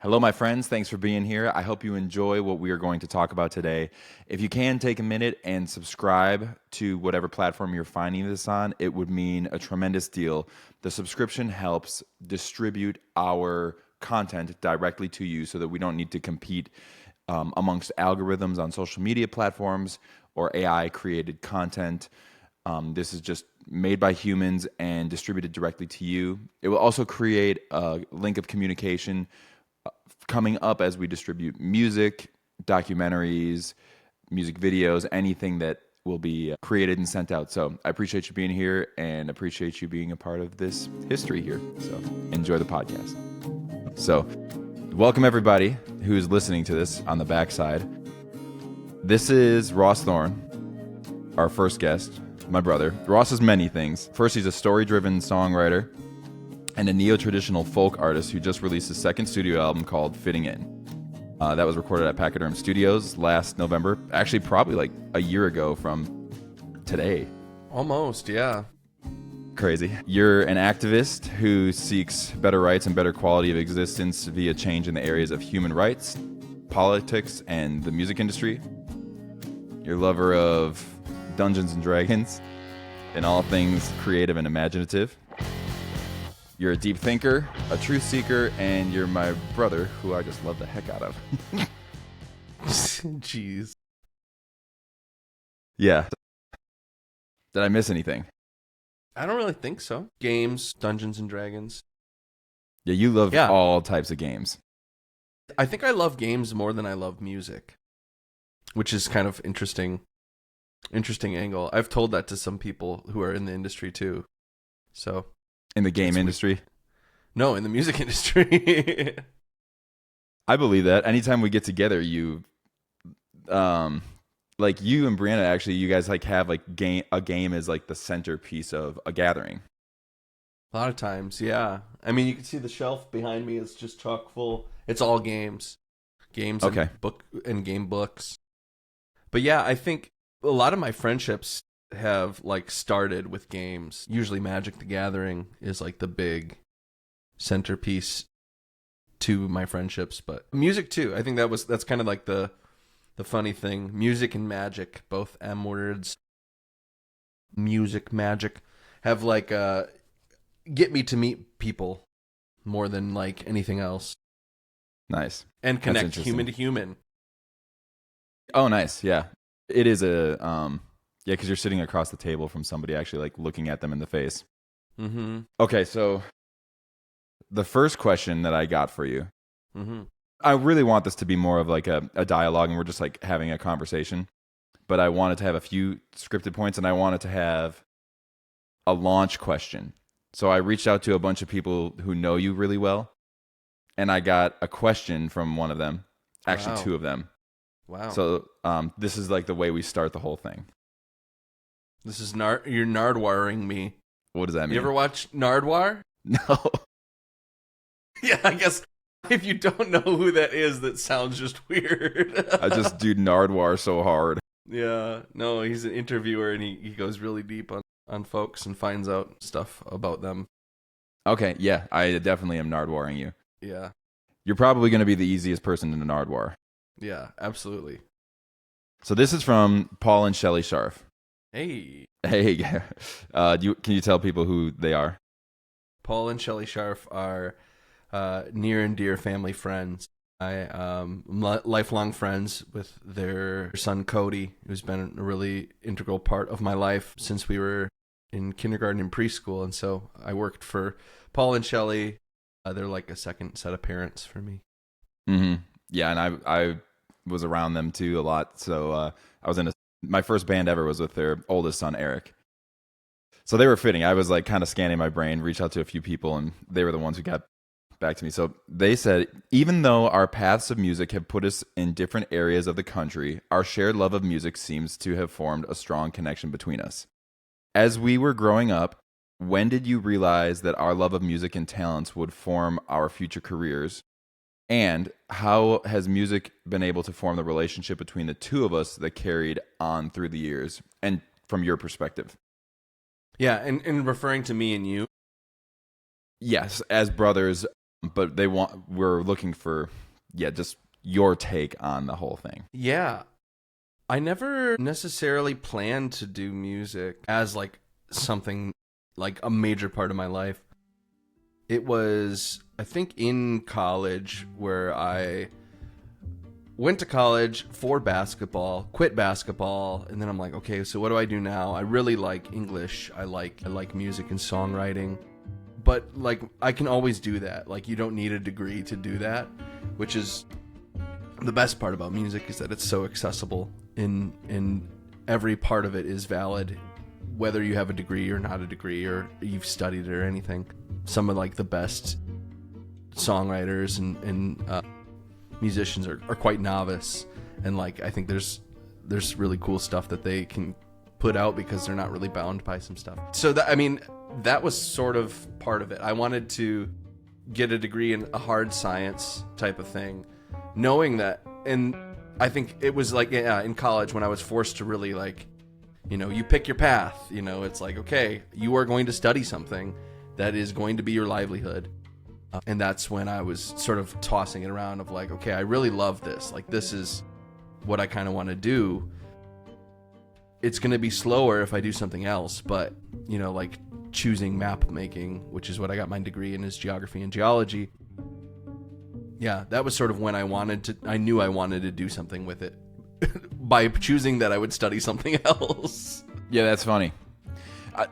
Hello, my friends. Thanks for being here. I hope you enjoy what we are going to talk about today. If you can take a minute and subscribe to whatever platform you're finding this on, it would mean a tremendous deal. The subscription helps distribute our content directly to you so that we don't need to compete amongst algorithms on social media platforms or AI created content. This is just made by humans and distributed directly to you. It will also create a link of communication coming up as we distribute music, documentaries, music videos, anything that will be created and sent out. So I appreciate you being here and appreciate you being a part of this history here. So enjoy the podcast. So welcome everybody who's listening to this on the backside. This is Ross Thorn, our first guest, my brother. Ross is many things. First, he's a story-driven songwriter and a neo-traditional folk artist who just released his second studio album called Fitting In. That was recorded at Pachyderm Studios last November. Actually, probably like a year ago from today. Almost, yeah. Crazy. You're an activist who seeks better rights and better quality of existence via change in the areas of human rights, politics, and the music industry. You're a lover of Dungeons and Dragons and all things creative and imaginative. You're a deep thinker, a truth seeker, and you're my brother, who I just love the heck out of. Jeez. Yeah. Did I miss anything? I don't really think so. Games, Dungeons and Dragons. Yeah, you love Yeah. all types of games. I think I love games more than I love music, which is kind of interesting angle. I've told that to some people who are in the industry too. So In the game industry? no, in the music industry. I believe that. Anytime we get together, like you and Brianna, actually, you guys like have like a game as like the centerpiece of a gathering. A lot of times, yeah. I mean, you can see the shelf behind me is just chock full. It's all games. Games Okay. and game books. But yeah, I think a lot of my friendships have like started with games. Usually Magic the Gathering is like the big centerpiece to my friendships, but music too. I think that's kind of like the funny thing. Music and magic, both M words. Music, magic have like get me to meet people more than like anything else Nice. and connect interesting. human to human. Oh, nice. Yeah. It is yeah, because you're sitting across the table from somebody actually like looking at them in the face. Mm-hmm. Okay, so the first question that I got for you, Mm-hmm. I really want this to be more of like a dialogue and we're just like having a conversation, but I wanted to have a few scripted points and I wanted to have a launch question. So I reached out to a bunch of people who know you really well and I got a question from one of them, actually Wow. two of them. Wow. So this is like the way we start the whole thing. This is you're Nardwaring me. What does that mean? You ever watch Nardwar? No. Yeah, I guess if you don't know who that is, that sounds just weird. I just do Nardwar so hard. Yeah, no, he's an interviewer and he goes really deep on folks and finds out stuff about them. Okay, yeah, I definitely am Nardwaring you. Yeah, You're probably going to be the easiest person in the Nardwar. yeah, absolutely. So this is from Paul and Shelley Scharf. Hey, Hey, can you tell people who they are? Paul and Shelley Scharf are near and dear family friends. I lifelong friends with their son Cody, who's been a really integral part of my life since we were in kindergarten and preschool. And so I worked for Paul and Shelley. They're like a second set of parents for me. Mm-hmm. Yeah, and I was around them too a lot. So I was in my first band ever was with their oldest son Eric. So they were fitting. I was like kind of scanning my brain, reached out to a few people, and they were the ones who got back to me. So they said, even though our paths of music have put us in different areas of the country, our shared love of music seems to have formed a strong connection between us. As we were growing up, when did you realize that our love of music and talents would form our future careers? And how has music been able to form the relationship between the two of us that carried on through the years? And from your perspective. Yeah, and referring to me and you. Yes, as brothers, but we're looking for, yeah, just your take on the whole thing. Yeah. I never necessarily planned to do music as like something like a major part of my life. It was, I think, in college where I went to college for basketball, quit basketball, and then I'm like, okay, so what do I do now? I really like English. I like music and songwriting. But like I can always do that. Like you don't need a degree to do that, which is the best part about music is that it's so accessible in every part of it is valid, whether you have a degree or not a degree or you've studied it or anything. Some of like the best songwriters and musicians are quite novice, and like I think there's really cool stuff that they can put out because they're not really bound by some stuff. So that, I mean, that was sort of part of it. I wanted to get a degree in a hard science type of thing, knowing that, and I think it was like in college when I was forced to really like, you know, you pick your path, you know, it's like, okay, you are going to study something that is going to be your livelihood. And that's when I was sort of tossing it around of like, okay, I really love this. Like, this is what I kind of want to do. It's going to be slower if I do something else, but, you know, like choosing map making, which is what I got my degree in, is geography and geology. Yeah, that was sort of when I knew I wanted to do something with it by choosing that I would study something else. Yeah, that's funny.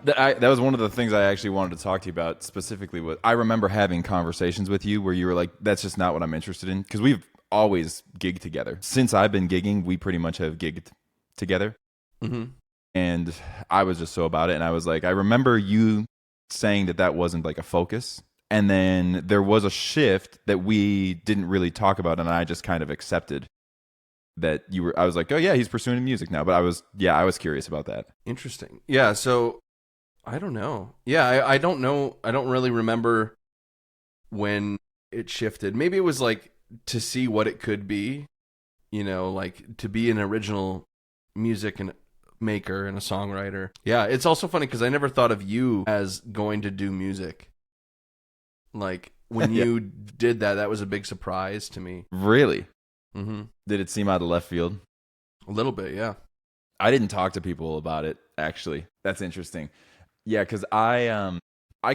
That was one of the things I actually wanted to talk to you about specifically. I remember having conversations with you where you were like, that's just not what I'm interested in. Because we've always gigged together. Since I've been gigging, we pretty much have gigged together. Mm-hmm. And I was just so about it. And I was like, I remember you saying that wasn't like a focus. And then there was a shift that we didn't really talk about. And I just kind of accepted that I was like, oh yeah, he's pursuing music now. But I was curious about that. Interesting. Yeah. So I don't know. Yeah. I don't know. I don't really remember when it shifted. Maybe it was like to see what it could be, you know, like to be an original music and maker and a songwriter. Yeah. It's also funny because I never thought of you as going to do music. Like when Yeah. you did that was a big surprise to me. Really? Mm-hmm. Did it seem out of left field? A little bit, yeah. I didn't talk to people about it, actually. That's interesting. Yeah, because I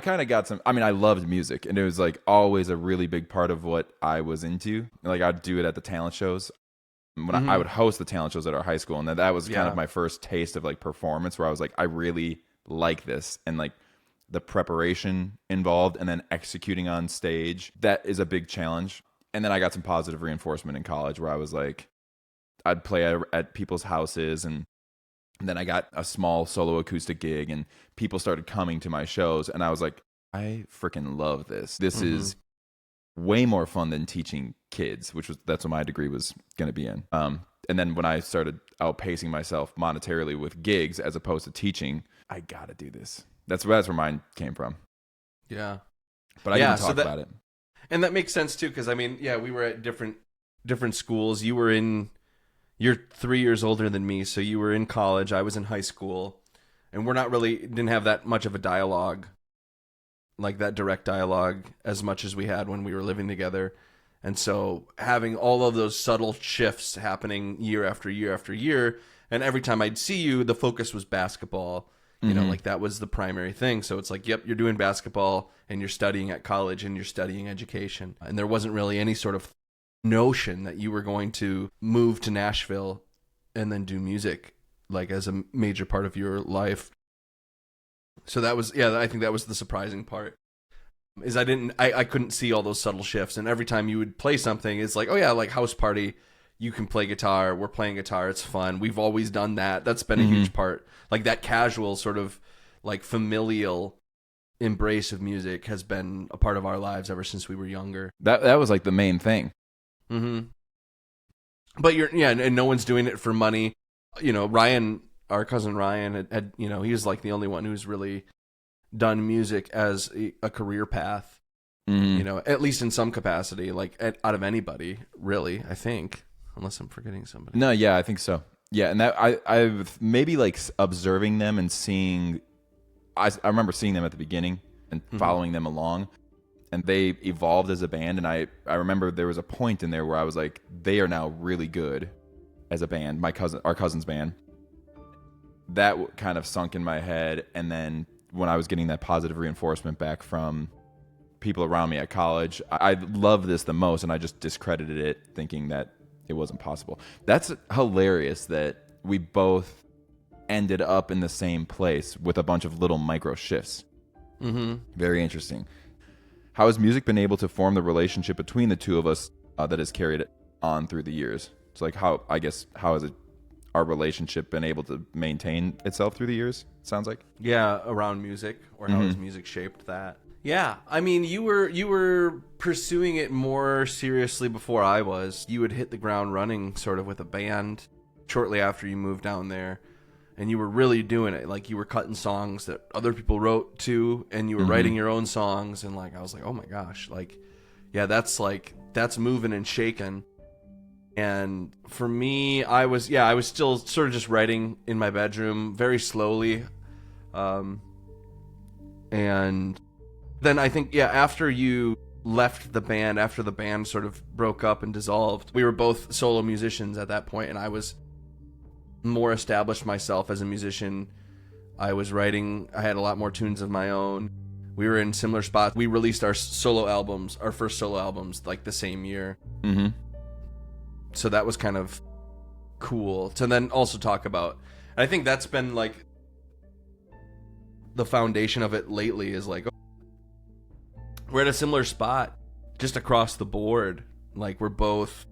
kind of got some. I mean, I loved music, and it was like always a really big part of what I was into. Like I'd do it at the talent shows. When I would host the talent shows at our high school, and that was kind of my first taste of like performance, where I was like, I really like this, and like the preparation involved, and then executing on stage. That is a big challenge. And then I got some positive reinforcement in college, where I was like, I'd play at people's houses, and then I got a small solo acoustic gig, and people started coming to my shows, and I was like, I freaking love this. This is way more fun than teaching kids, that's what my degree was going to be in. And then when I started outpacing myself monetarily with gigs as opposed to teaching, I got to do this. That's where mine came from. Yeah. But I didn't talk about it. And that makes sense too, because I mean, yeah, we were at different schools. You're 3 years older than me, so you were in college. I was in high school, and didn't have that much of a dialogue, like that direct dialogue, as much as we had when we were living together. And so having all of those subtle shifts happening year after year after year, and every time I'd see you, the focus was basketball. You know, like that was the primary thing. So it's like, yep, you're doing basketball and you're studying at college and you're studying education. And there wasn't really any sort of notion that you were going to move to Nashville and then do music like as a major part of your life. So that was, yeah, I think that was the surprising part. Is I couldn't see all those subtle shifts. And every time you would play something, it's like, oh yeah, like house party, you can play guitar, we're playing guitar, it's fun. We've always done that. That's been a huge part. Like that casual sort of like familial embrace of music has been a part of our lives ever since we were younger. That was like the main thing. Mm-hmm. But and no one's doing it for money. You know, Ryan, our cousin Ryan, had you know, he was like the only one who's really done music as a career path. You know, at least in some capacity, like out of anybody, really, I think. Unless I'm forgetting somebody. No, yeah, I think so. Yeah, and that I've maybe like observing them and seeing. I remember seeing them at the beginning and following them along, and they evolved as a band. And I remember there was a point in there where I was like, they are now really good as a band. Our cousin's band. That kind of sunk in my head. And then when I was getting that positive reinforcement back from people around me at college, I loved this the most, and I just discredited it, thinking that it wasn't possible. That's hilarious that we both ended up in the same place with a bunch of little micro shifts. Mm-hmm. Very interesting. How has music been able to form the relationship between the two of us that has carried it on through the years? It's like how has our relationship been able to maintain itself through the years? Sounds like. Yeah, around music, or how has music shaped that? Yeah, I mean, you were pursuing it more seriously before I was. You would hit the ground running sort of with a band shortly after you moved down there, and you were really doing it. Like, you were cutting songs that other people wrote to, and you were writing your own songs, and like I was like, oh my gosh, like, yeah, that's moving and shaking. And for me, I was still sort of just writing in my bedroom very slowly. And then I think, after you left the band, after the band sort of broke up and dissolved, we were both solo musicians at that point, and I was more established myself as a musician. I was writing, I had a lot more tunes of my own. We were in similar spots. We released our first solo albums, like the same year. Mm-hmm. So that was kind of cool to then also talk about. And I think that's been like the foundation of it lately, is like, we're at a similar spot just across the board. Like, we're both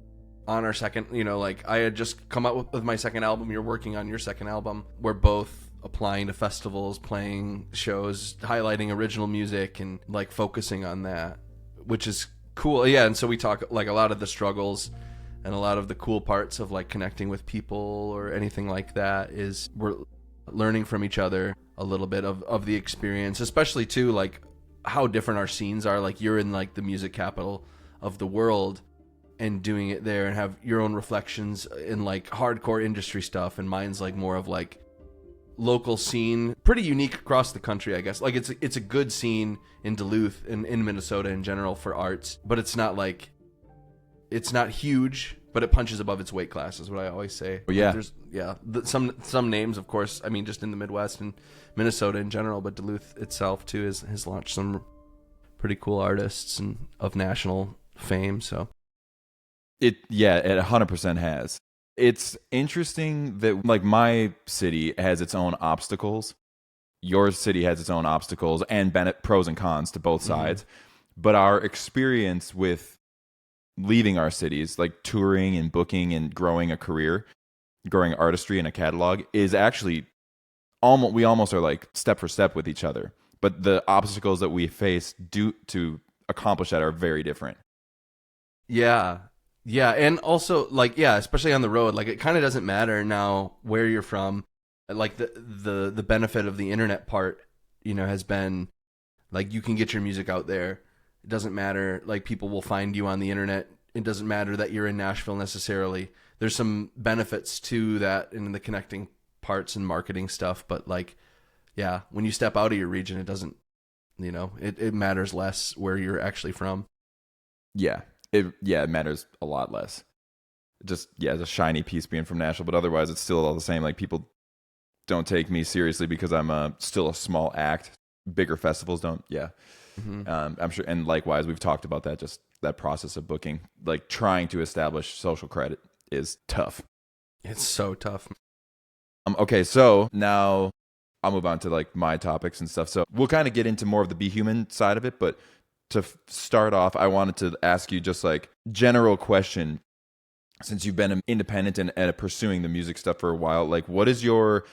on our second, like, I had just come out with my second album. You're working on your second album. We're both applying to festivals, playing shows, highlighting original music, and like focusing on that, which is cool. Yeah. And so we talk like a lot of the struggles and a lot of the cool parts of like connecting with people or anything like that is we're learning from each other a little bit of the experience, especially too, like how different our scenes are. Like, you're in like the music capital of the world and doing it there and have your own reflections in like hardcore industry stuff, and mine's like more of like local scene, pretty unique across the country, I guess. Like, it's a good scene in Duluth and in Minnesota in general for arts, but it's not huge, but it punches above its weight class, is what I always say. Well, yeah. There's some names, of course, I mean, just in the Midwest and Minnesota in general, but Duluth itself too has launched some pretty cool artists and of national fame. So It 100% has. It's interesting that like my city has its own obstacles. Your city has its own obstacles and pros and cons to both sides. But our experience with leaving our cities, like touring and booking and growing a career, growing artistry and a catalog, is actually we almost are like step for step with each other. But the obstacles that we face to accomplish that are very different. yeah, and also like, especially on the road, like it kind of doesn't matter now where you're from. Like the benefit of the internet part, has been like you can get your music out there. It doesn't matter, like people will find you on the internet. It doesn't matter that you're in Nashville necessarily. There's some benefits to that in the connecting parts and marketing stuff, but like, when you step out of your region, it doesn't, it matters less where you're actually from. It matters a lot less. Just it's a shiny piece being from Nashville, but otherwise it's still all the same. Like, people don't take me seriously because I'm still a small act. Bigger festivals don't. I'm sure, and likewise, we've talked about that. Just that process of booking, like trying to establish social credit, is tough. It's so tough. Okay, so now I'll move on to like my topics and stuff. So we'll kind of get into more of the Be Human side of it, but to start off, I wanted to ask you just like general question. Since you've been independent and pursuing the music stuff for a while, like what is your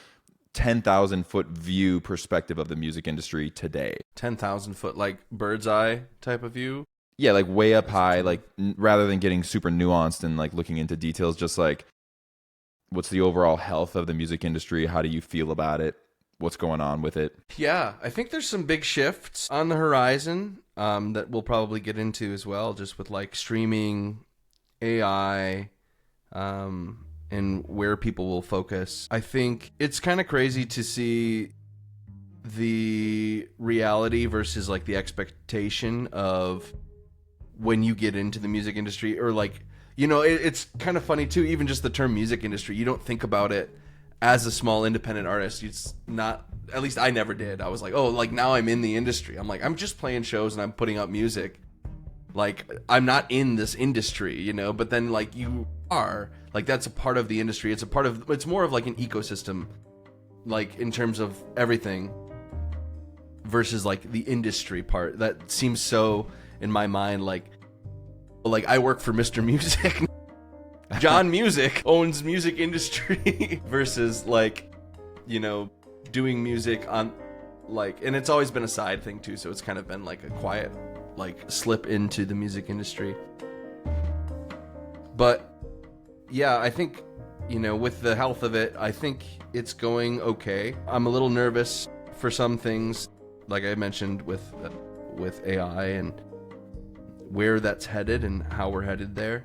10,000-foot view perspective of the music industry today? 10,000 foot, like bird's eye type of view? Yeah, like way up high, like rather than getting super nuanced and like looking into details, just like what's the overall health of the music industry? How do you feel about it? What's going on with it? Yeah, I think there's some big shifts on the horizon that we'll probably get into as well, just with like streaming, AI, and where people will focus. I think it's kind of crazy to see the reality versus like the expectation of when you get into the music industry, or like, it's kind of funny too, even just the term music industry, you don't think about it as a small independent artist. It's not, at least I never did. I was like, oh, like now I'm in the industry. I'm like, I'm just playing shows and I'm putting out music. Like, I'm not in this industry, but then like you are, like that's a part of the industry. It's more of like an ecosystem, like in terms of everything versus like the industry part. That seems so, in my mind, like I work for Mr. Music. John Music owns music industry versus like, doing music on like, and it's always been a side thing too. So it's kind of been like a quiet, like slip into the music industry. But yeah, I think, with the health of it, I think it's going okay. I'm a little nervous for some things, like I mentioned with AI and where that's headed and how we're headed there.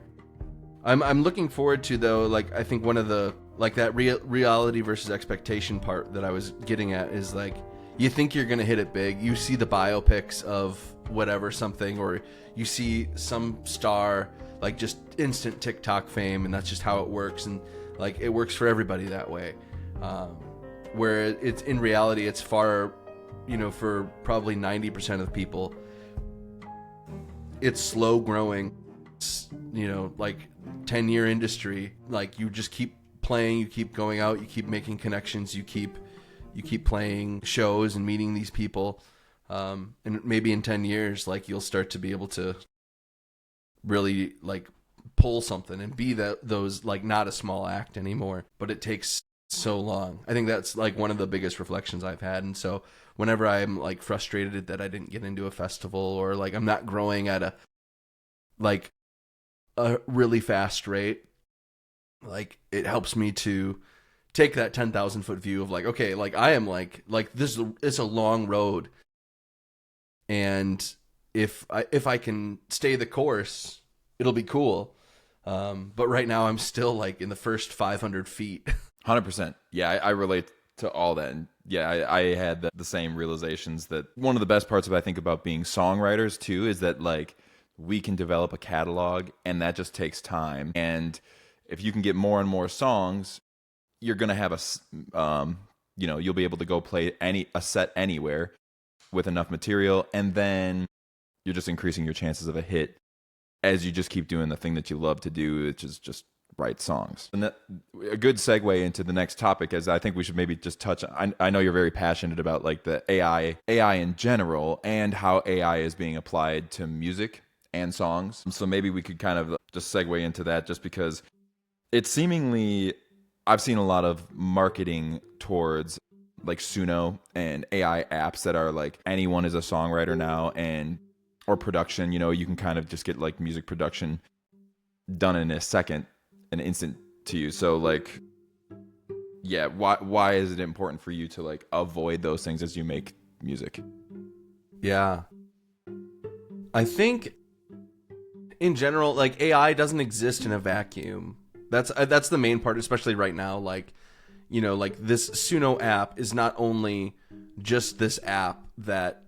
I'm looking forward to, though, like I think one of the, like that reality versus expectation part that I was getting at is like, you think you're gonna hit it big. You see the biopics of whatever something, or you see some star like just instant TikTok fame, and that's just how it works, and like it works for everybody that way. Where it's in reality, it's far, for probably 90% of people, it's slow growing. It's, like 10-year industry. Like you just keep playing, you keep going out, you keep making connections, you keep playing shows and meeting these people, and maybe in 10 years, like you'll start to be able to really like pull something and be those like not a small act anymore. But it takes so long. I think that's like one of the biggest reflections I've had. And so whenever I'm like frustrated that I didn't get into a festival, or like I'm not growing at a really fast rate, like it helps me to take that 10,000 foot view of like, okay, like I am like this it's a long road, and if I can stay the course, it'll be cool. But right now I'm still like in the first 500 feet. 100%. Yeah, I relate to all that. And yeah, I had the same realizations that one of the best parts I think about being songwriters too is that like we can develop a catalog, and that just takes time. And if you can get more and more songs, you're going to have you'll be able to go play a set anywhere with enough material, and then you're just increasing your chances of a hit as you just keep doing the thing that you love to do, which is just write songs. And a good segue into the next topic is I think we should maybe just touch on, I know you're very passionate about like the AI in general and how AI is being applied to music and songs. So maybe we could kind of just segue into that, just because it's seemingly, I've seen a lot of marketing towards like Suno and AI apps that are like anyone is a songwriter now, and or production, you can kind of just get like music production done in an instant to you. So like, yeah, why is it important for you to like avoid those things as you make music? Yeah. I think in general, like AI doesn't exist in a vacuum. That's the main part, especially right now. Like, like this Suno app is not only just this app that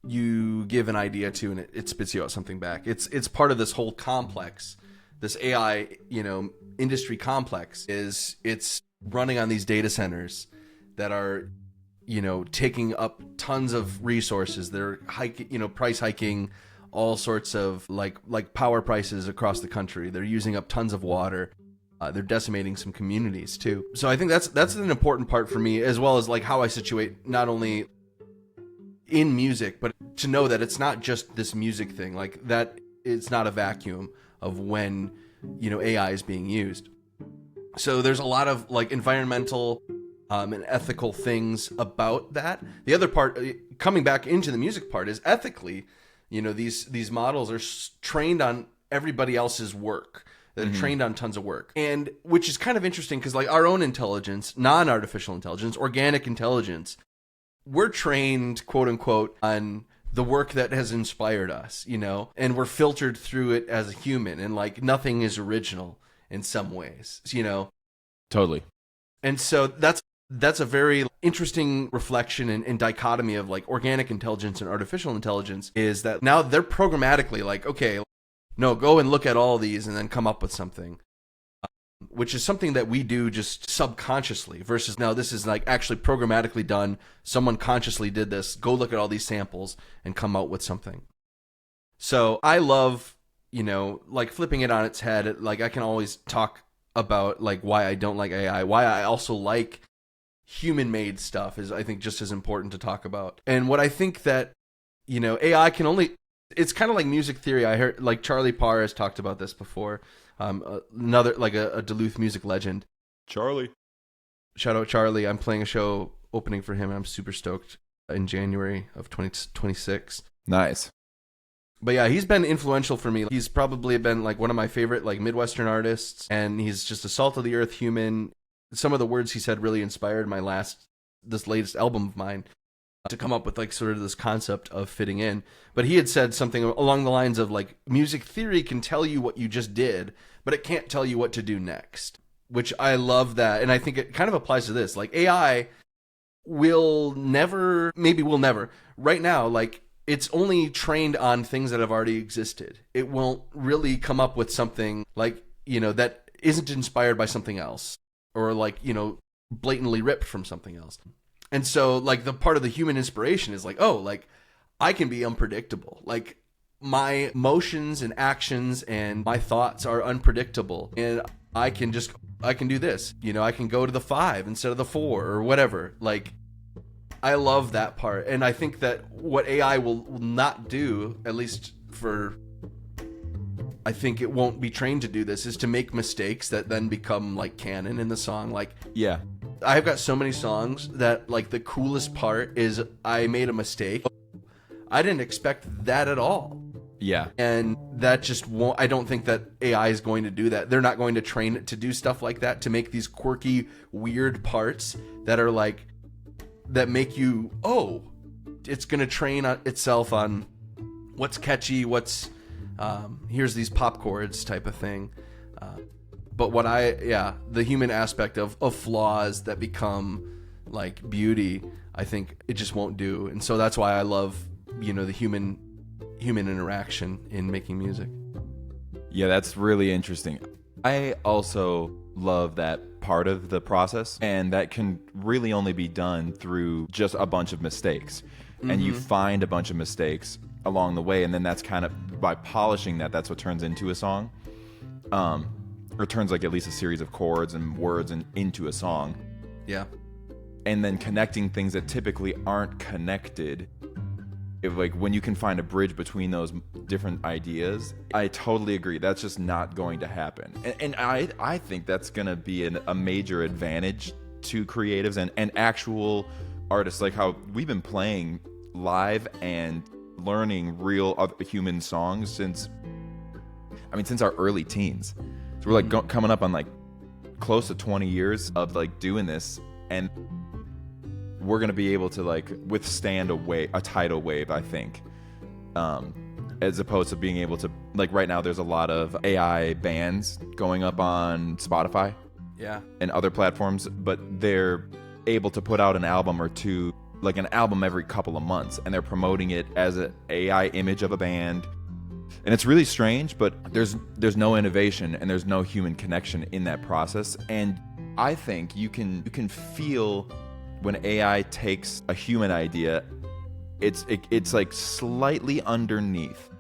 you give an idea to and it spits you out something back. It's part of this whole complex. This AI, industry complex it's running on these data centers that are, taking up tons of resources. They're price hiking all sorts of like power prices across the country. They're using up tons of water. They're decimating some communities too. So I think that's an important part for me, as well as like how I situate not only in music, but to know that it's not just this music thing. Like that, it's not a vacuum of when AI is being used. So there's a lot of like environmental and ethical things about that. The other part, coming back into the music part, is ethically, these models are trained on everybody else's work. They're trained on tons of work, and which is kind of interesting because like our own intelligence, non-artificial intelligence, organic intelligence, we're trained, quote unquote, on the work that has inspired us, and we're filtered through it as a human, and like nothing is original in some ways, Totally. And so that's a very interesting reflection and dichotomy of like organic intelligence and artificial intelligence is that now they're programmatically like, okay, no, go and look at all these and then come up with something, which is something that we do just subconsciously versus now this is like actually programmatically done. Someone consciously did this. Go look at all these samples and come out with something. So I love, like flipping it on its head. Like I can always talk about like why I don't like AI, why I also like human-made stuff is I think just as important to talk about. And what I think that, AI can only, it's kind of like music theory. I heard like Charlie Parr has talked about this before. Another like a Duluth music legend. Charlie. Shout out Charlie. I'm playing a show opening for him. I'm super stoked in January of 2026. Nice. But yeah, he's been influential for me. He's probably been like one of my favorite like Midwestern artists, and he's just a salt of the earth human. Some of the words he said really inspired this latest album of mine to come up with like sort of this concept of fitting in. But he had said something along the lines of like, music theory can tell you what you just did, but it can't tell you what to do next, which I love that. And I think it kind of applies to this. Like AI will never right now, like it's only trained on things that have already existed. It won't really come up with something like, that isn't inspired by something else or like, blatantly ripped from something else. And so like the part of the human inspiration is like, oh, like I can be unpredictable. Like my motions and actions and my thoughts are unpredictable. And I can do this, I can go to the 5 instead of the 4 or whatever. Like I love that part. And I think that what AI will not do, at least I think it won't be trained to do this, is to make mistakes that then become like canon in the song. Like, yeah, I've got so many songs that like the coolest part is I made a mistake. I didn't expect that at all. Yeah. And that just won't, I don't think that AI is going to do that. They're not going to train it to do stuff like that, to make these quirky, weird parts that are like, that make you, oh, it's going to train itself on what's catchy, what's, here's these pop chords type of thing. But the human aspect of flaws that become like beauty, I think it just won't do. And so that's why I love, the human interaction in making music. Yeah, that's really interesting. I also love that part of the process, and that can really only be done through just a bunch of mistakes. And you find a bunch of mistakes along the way, and then that's kind of by polishing that's what turns into a song, or turns like at least a series of chords and words into a song. Yeah. And then connecting things that typically aren't connected. Like when you can find a bridge between those different ideas, I totally agree. That's just not going to happen. And I think that's going to be a major advantage to creatives and actual artists, like how we've been playing live and learning real human songs since our early teens. So we're like coming up on like close to 20 years of like doing this, and we're going to be able to like withstand a tidal wave, I think, as opposed to being able to, like right now there's a lot of AI bands going up on Spotify and other platforms, but they're able to put out an album or two, like an album every couple of months, and they're promoting it as an AI image of a band. And it's really strange, but there's no innovation and there's no human connection in that process. And I think you can feel when AI takes a human idea, it's like slightly underneath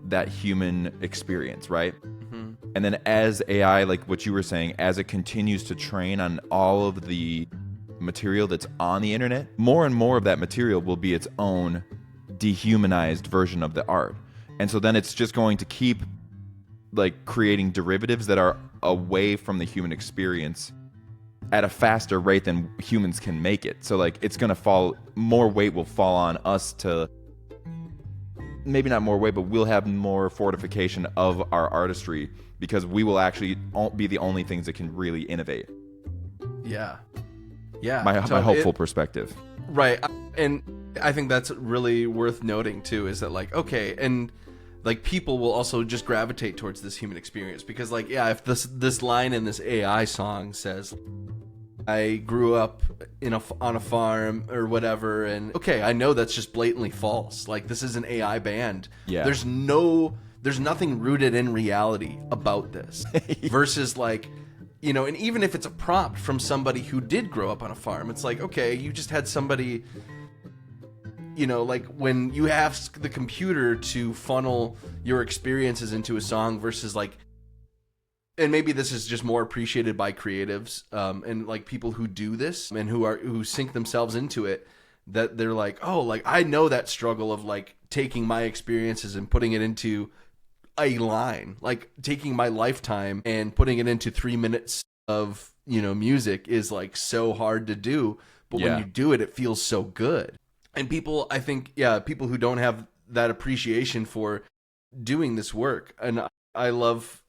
that human experience, right? Mm-hmm. And then as AI, like what you were saying, as it continues to train on all of the material that's on the internet, more and more of that material will be its own dehumanized version of the art. And so then it's just going to keep like creating derivatives that are away from the human experience at a faster rate than humans can make it. So like it's going to more weight will fall on us to, maybe not more weight, but we'll have more fortification of our artistry because we will actually be the only things that can really innovate. Yeah. My hopeful perspective. Right. And I think that's really worth noting too, is that like, okay, and like people will also just gravitate towards this human experience because like, yeah, if this line in this AI song says, I grew up on a farm or whatever, and okay, I know that's just blatantly false. Like, this is an AI band. Yeah. There's nothing rooted in reality about this. Versus like, and even if it's a prompt from somebody who did grow up on a farm, it's like, okay, you just had somebody, like when you ask the computer to funnel your experiences into a song versus like, and maybe this is just more appreciated by creatives, and like people who do this and who sink themselves into it, that they're like, oh, like I know that struggle of like taking my experiences and putting it into a line, like taking my lifetime and putting it into 3 minutes of, music is like so hard to do. But when you do it, it feels so good. And people, I think, people who don't have that appreciation for doing this work. And I love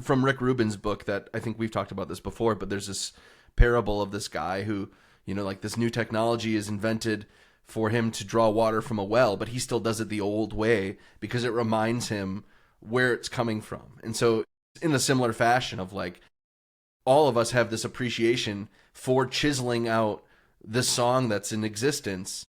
from Rick Rubin's book that I think we've talked about this before, but there's this parable of this guy who, like this new technology is invented for him to draw water from a well, but he still does it the old way because it reminds him where it's coming from. And so in a similar fashion of like, all of us have this appreciation for chiseling out this song that's in existence,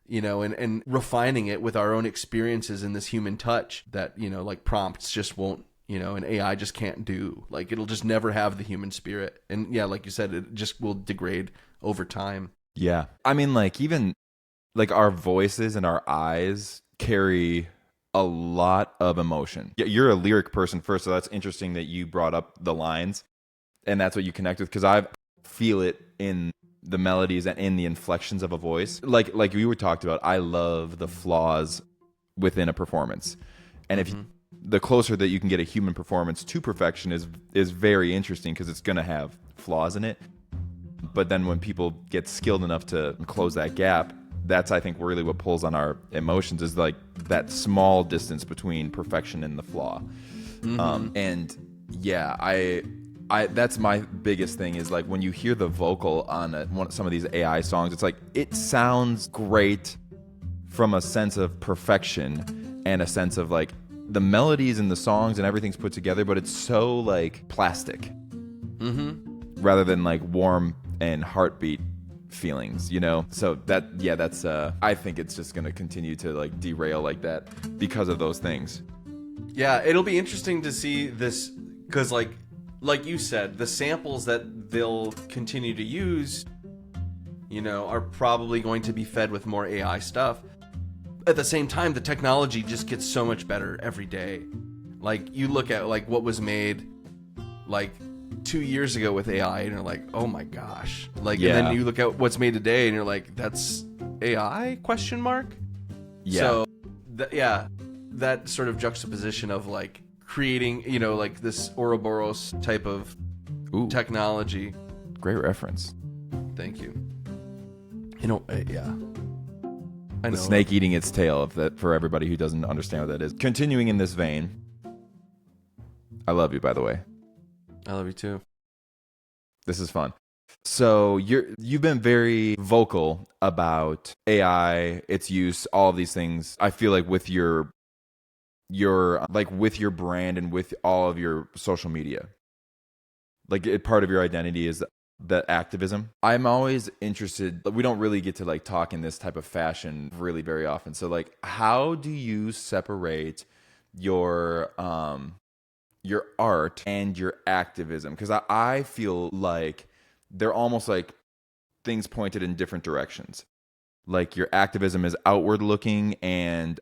and refining it with our own experiences and this human touch that, like prompts just won't, and AI just can't do. Like, it'll just never have the human spirit. And yeah, like you said, it just will degrade over time. Yeah. I mean, like, even like our voices and our eyes carry a lot of emotion. Yeah, you're a lyric person first, so that's interesting that you brought up the lines and that's what you connect with, because I feel it in the melodies and in the inflections of a voice. Like we were talked about, I love the flaws within a performance. And if the closer that you can get a human performance to perfection is very interesting, because it's going to have flaws in it. But then when people get skilled enough to close that gap, that's, I think, really what pulls on our emotions, is like that small distance between perfection and the flaw. And yeah, I that's my biggest thing, is like when you hear the vocal on some of these AI songs, it's like it sounds great from a sense of perfection and a sense of like the melodies and the songs and everything's put together, but it's so like plastic, rather than like warm and heartbeat feelings, So that's I think it's just gonna continue to like derail like that because of those things. Yeah, it'll be interesting to see this, because like you said, the samples that they'll continue to use, are probably going to be fed with more AI stuff. At the same time, the technology just gets so much better every day. Like, you look at like what was made like 2 years ago with AI, and you're like, oh my gosh. Like, and then you look at what's made today, and you're like, that's AI ? Yeah. So, that sort of juxtaposition of like creating, like this Ouroboros type of technology. Great reference. Thank you. The snake eating its tail, for everybody who doesn't understand what that is. Continuing in this vein, I love you, by the way. I love you too. This is fun. So you've been very vocal about AI, its use, all of these things. I feel like with your with your brand and with all of your social media, like part of your identity is that activism. I'm always interested. We don't really get to like talk in this type of fashion really very often. So like, how do you separate your art and your activism? Because I feel like they're almost like things pointed in different directions. Like, your activism is outward looking and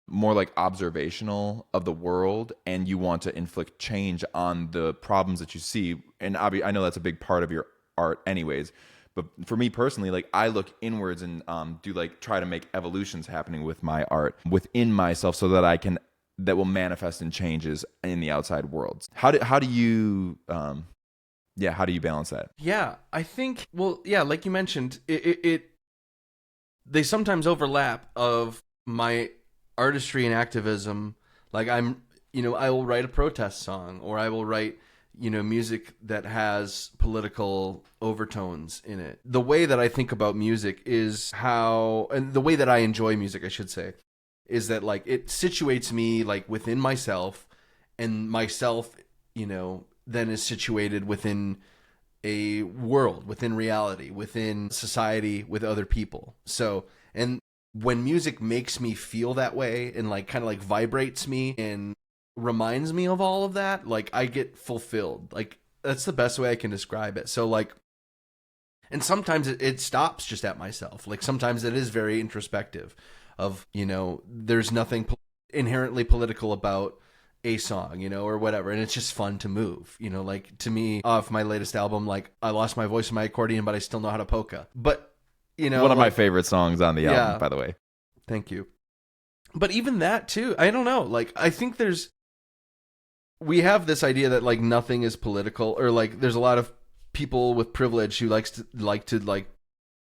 more like observational of the world, and you want to inflict change on the problems that you see. And I know that's a big part of your art anyways, but for me personally, like, I look inwards and do like try to make evolutions happening with my art within myself, so that that will manifest in changes in the outside worlds. How do you how do you balance that? Yeah, I think, well, yeah, like you mentioned, they sometimes overlap of my artistry and activism. Like, I will write a protest song, or I will write, music that has political overtones in it. The way that I think about music is and the way that I enjoy music, I should say, is that like it situates me like within myself, and myself, then is situated within a world, within reality, within society, with other people. So, and when music makes me feel that way and like kind of like vibrates me and reminds me of all of that, like I get fulfilled. Like that's the best way I can describe it. So like, and sometimes it stops just at myself. Like sometimes it is very introspective of, you know, there's nothing inherently political about a song, you know, or whatever. And it's just fun to move, you know, like to me off my latest album, like I lost my voice in my accordion, but I still know how to polka. But, you know, One of my like, favorite songs on the album, by the way. Thank you. But even that too, I don't know. Like, I think we have this idea that like nothing is political, or like there's a lot of people with privilege who like to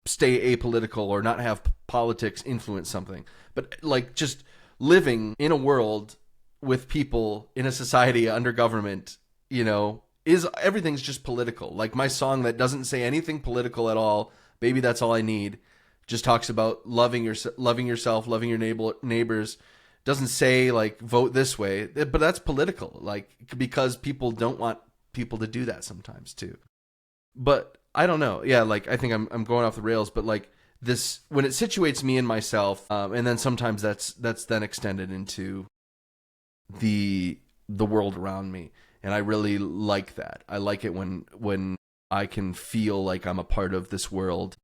stay apolitical or not have politics influence something. But like just living in a world with people in a society under government, you know, everything's just political. Like my song that doesn't say anything political at all, Baby That's All I Need, just talks about loving yourself, loving your neighbors. Doesn't say like vote this way, but that's political. Like because people don't want people to do that sometimes too. But I don't know. Yeah, like I think I'm going off the rails, but like this when it situates me and myself, and then sometimes that's then extended into the world around me, and I really like that. I like it when I can feel like I'm a part of this world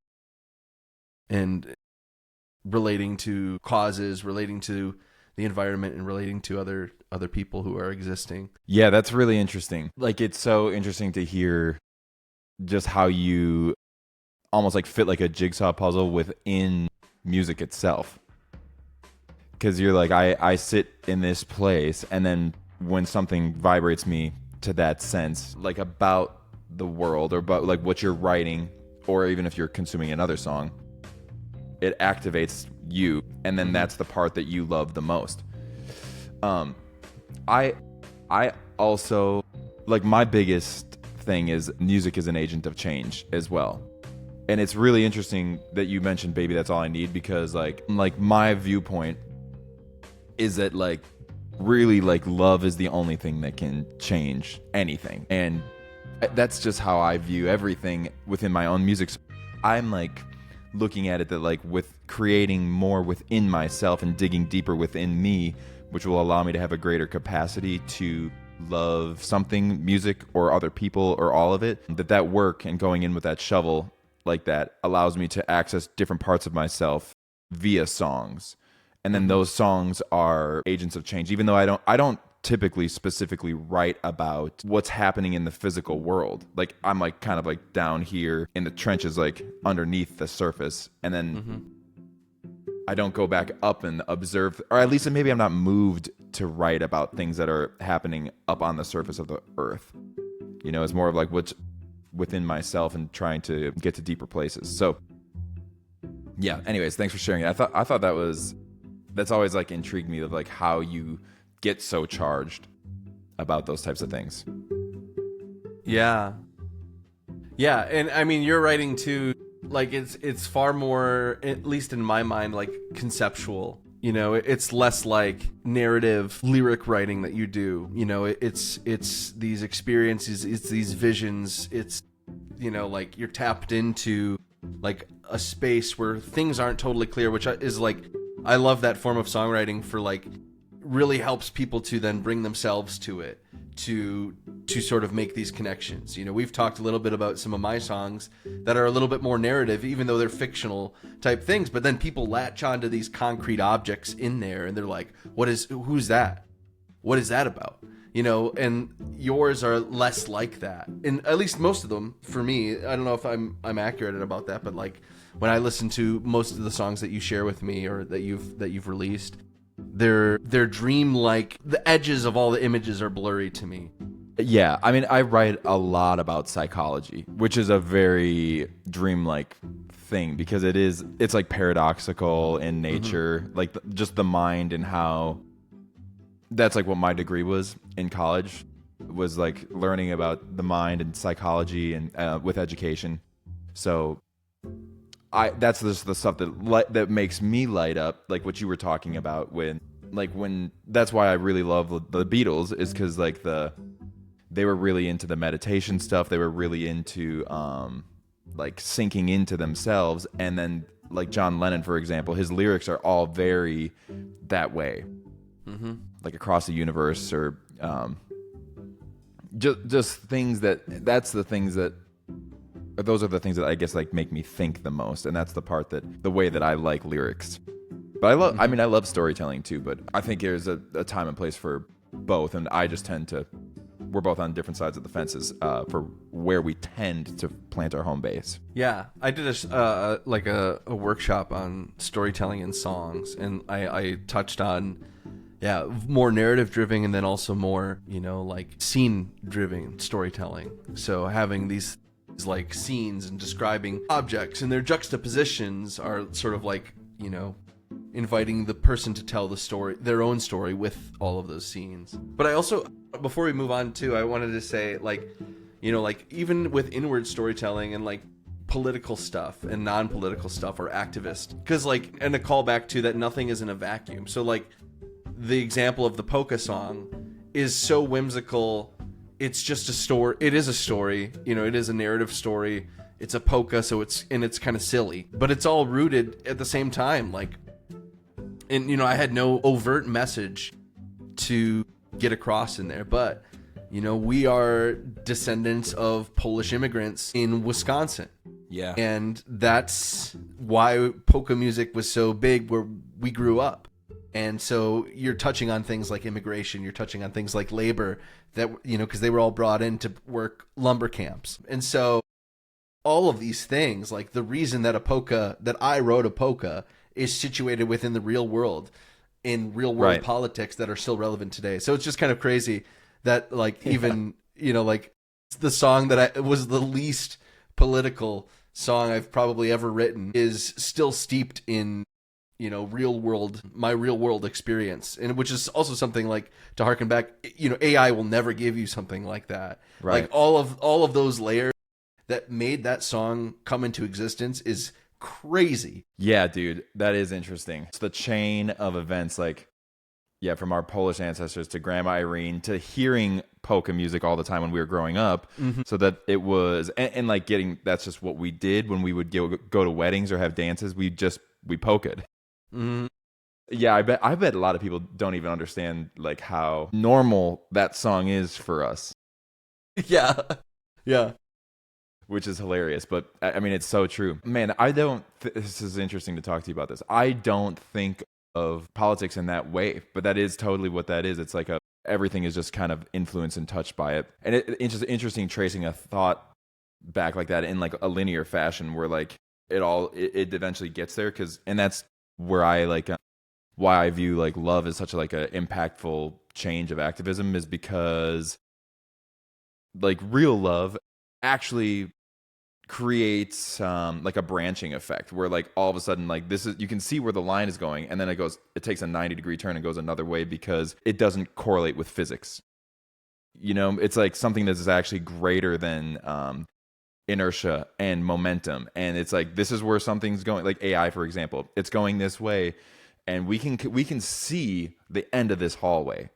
and relating to causes, relating to the environment, and relating to other people who are existing. Yeah, that's really interesting. Like it's so interesting to hear just how you almost like fit like a jigsaw puzzle within music itself. Because you're like, I sit in this place, and then when something vibrates me to that sense, like about the world or about like what you're writing, or even if you're consuming another song, it activates you, and then that's the part that you love the most. I also like my biggest thing is music is an agent of change as well. And it's really interesting that you mentioned Baby That's All I Need, because like my viewpoint is that like really like love is the only thing that can change anything. And that's just how I view everything within my own music. I'm like looking at it that like with creating more within myself and digging deeper within me, which will allow me to have a greater capacity to love something, music or other people or all of it, that work and going in with that shovel like that allows me to access different parts of myself via songs. And then those songs are agents of change, even though I don't typically specifically write about what's happening in the physical world. Like I'm like kind of like down here in the trenches, like underneath the surface. And then I don't go back up and observe, or at least maybe I'm not moved to write about things that are happening up on the surface of the earth. You know, it's more of like what's within myself and trying to get to deeper places. So yeah, anyways, thanks for sharing it. I thought that's always like intrigued me, of like how you get so charged about those types of things. Yeah. Yeah, and I mean you're writing too, like it's far more, at least in my mind, like conceptual. You know, it's less like narrative lyric writing that you do. You know, it's these experiences, it's these visions, it's, you know, like you're tapped into like a space where things aren't totally clear, which is like, I love that form of songwriting for like really helps people to then bring themselves to it, to sort of make these connections. You know, we've talked a little bit about some of my songs that are a little bit more narrative, even though they're fictional type things, but then people latch onto these concrete objects in there and they're like, who's that? What is that about? You know, and yours are less like that. And at least most of them, for me, I don't know if I'm accurate about that, but like when I listen to most of the songs that you share with me or that you've released, they're dream-like. The edges of all the images are blurry to me. Yeah, I mean, I write a lot about psychology, which is a very dreamlike thing, because it's like paradoxical in nature, like just the mind, and how that's like what my degree was in college, was like learning about the mind and psychology and with education. So that's just the stuff that makes me light up, like what you were talking about when that's why I really love the Beatles, is because like they were really into the meditation stuff. They were really into like sinking into themselves. And then like John Lennon, for example, his lyrics are all very that way, like across the universe, or just things that's the things that those are the things that I guess like make me think the most, and that's the part that the way that I like lyrics. But I mean, I love storytelling too, but I think there's a time and place for both, and I just tend to, we're both on different sides of the fences for where we tend to plant our home base. Yeah, I did a workshop on storytelling and songs, and I touched on more narrative driven, and then also more like scene driven storytelling. So having these like scenes and describing objects and their juxtapositions are sort of like inviting the person to tell the story, their own story, with all of those scenes. But I also, before we move on too, I wanted to say like even with inward storytelling and like political stuff and non-political stuff or activist, because like, and a callback to that, nothing is in a vacuum. So like the example of the polka song is so whimsical. It's just a story. It is a story, it is a narrative story. It's a polka, so it's kind of silly, but it's all rooted at the same time. Like, and I had no overt message to get across in there, but we are descendants of Polish immigrants in Wisconsin. Yeah. And that's why polka music was so big where we grew up. And so you're touching on things like immigration, you're touching on things like labor that, because they were all brought in to work lumber camps. And so all of these things, like the reason that I wrote a polka is situated within the real world, in real world politics that are still relevant today. So it's just kind of crazy that like even, like the song that was the least political song I've probably ever written is still steeped in my real world experience, and which is also something like, to harken back, AI will never give you something like that. Right. Like all of those layers that made that song come into existence is crazy. Yeah, dude, that is interesting. It's the chain of events, like, yeah, from our Polish ancestors to Grandma Irene to hearing polka music all the time when we were growing up. So that it was, and like that's just what we did when we would go to weddings or have dances. We polka'd. Yeah, I bet a lot of people don't even understand like how normal that song is for us. Yeah. Which is hilarious, but I mean, it's so true. Man, this is interesting to talk to you about this. I don't think of politics in that way, but that is totally what that is. It's like everything is just kind of influenced and touched by it. And it's just interesting tracing a thought back like that in like a linear fashion where like it eventually gets there, and that's where I like why I view like love as such like a impactful change of activism, is because like real love actually creates like a branching effect where like all of a sudden like you can see where the line is going, and then it takes a 90-degree turn and goes another way because it doesn't correlate with physics. It's like something that is actually greater than inertia and momentum, and it's like this is where something's going, like AI for example, it's going this way, and we can see the end of this hallway,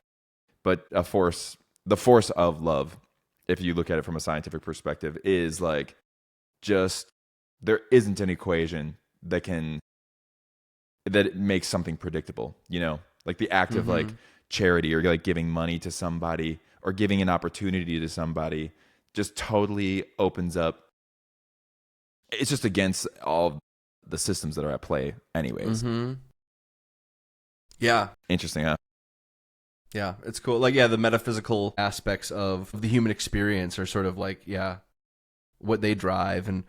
but the force of love, if you look at it from a scientific perspective, is like just there isn't an equation that makes something predictable, like the act of like charity or like giving money to somebody or giving an opportunity to somebody just totally opens up. It's just against all the systems that are at play anyways. Yeah. Interesting, huh? Yeah, it's cool. Like, yeah, the metaphysical aspects of the human experience are sort of like, what they drive. And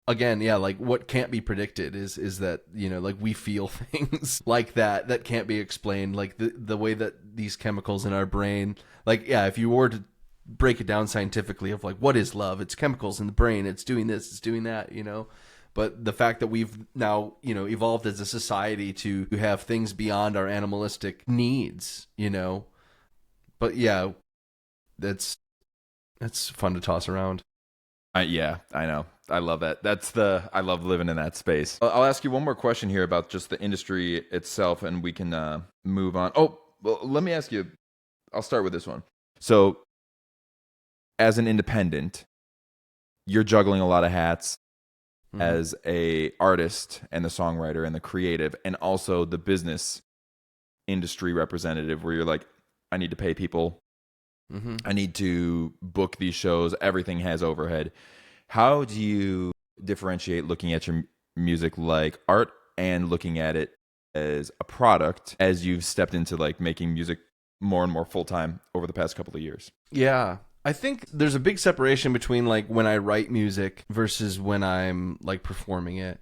again, like what can't be predicted is that, like we feel things like that can't be explained. Like the way that these chemicals in our brain, like, if you were to break it down scientifically of like, what is love? It's chemicals in the brain. It's doing this, it's doing that, But the fact that we've now, evolved as a society to have things beyond our animalistic needs, But yeah, that's fun to toss around. Yeah, I know. I love that. I love living in that space. I'll ask you one more question here about just the industry itself, and we can move on. Oh, well, let me ask you. I'll start with this one. So as an independent, you're juggling a lot of hats Mhm. as a artist and the songwriter and the creative, and also the business industry representative, where you're like, I need to pay people, Mhm. I need to book these shows, everything has overhead. How do you differentiate looking at your music like art and looking at it as a product, as you've stepped into like making music more and more full time over the past couple of years? Yeah. I think there's a big separation between like when I write music versus when I'm like performing it.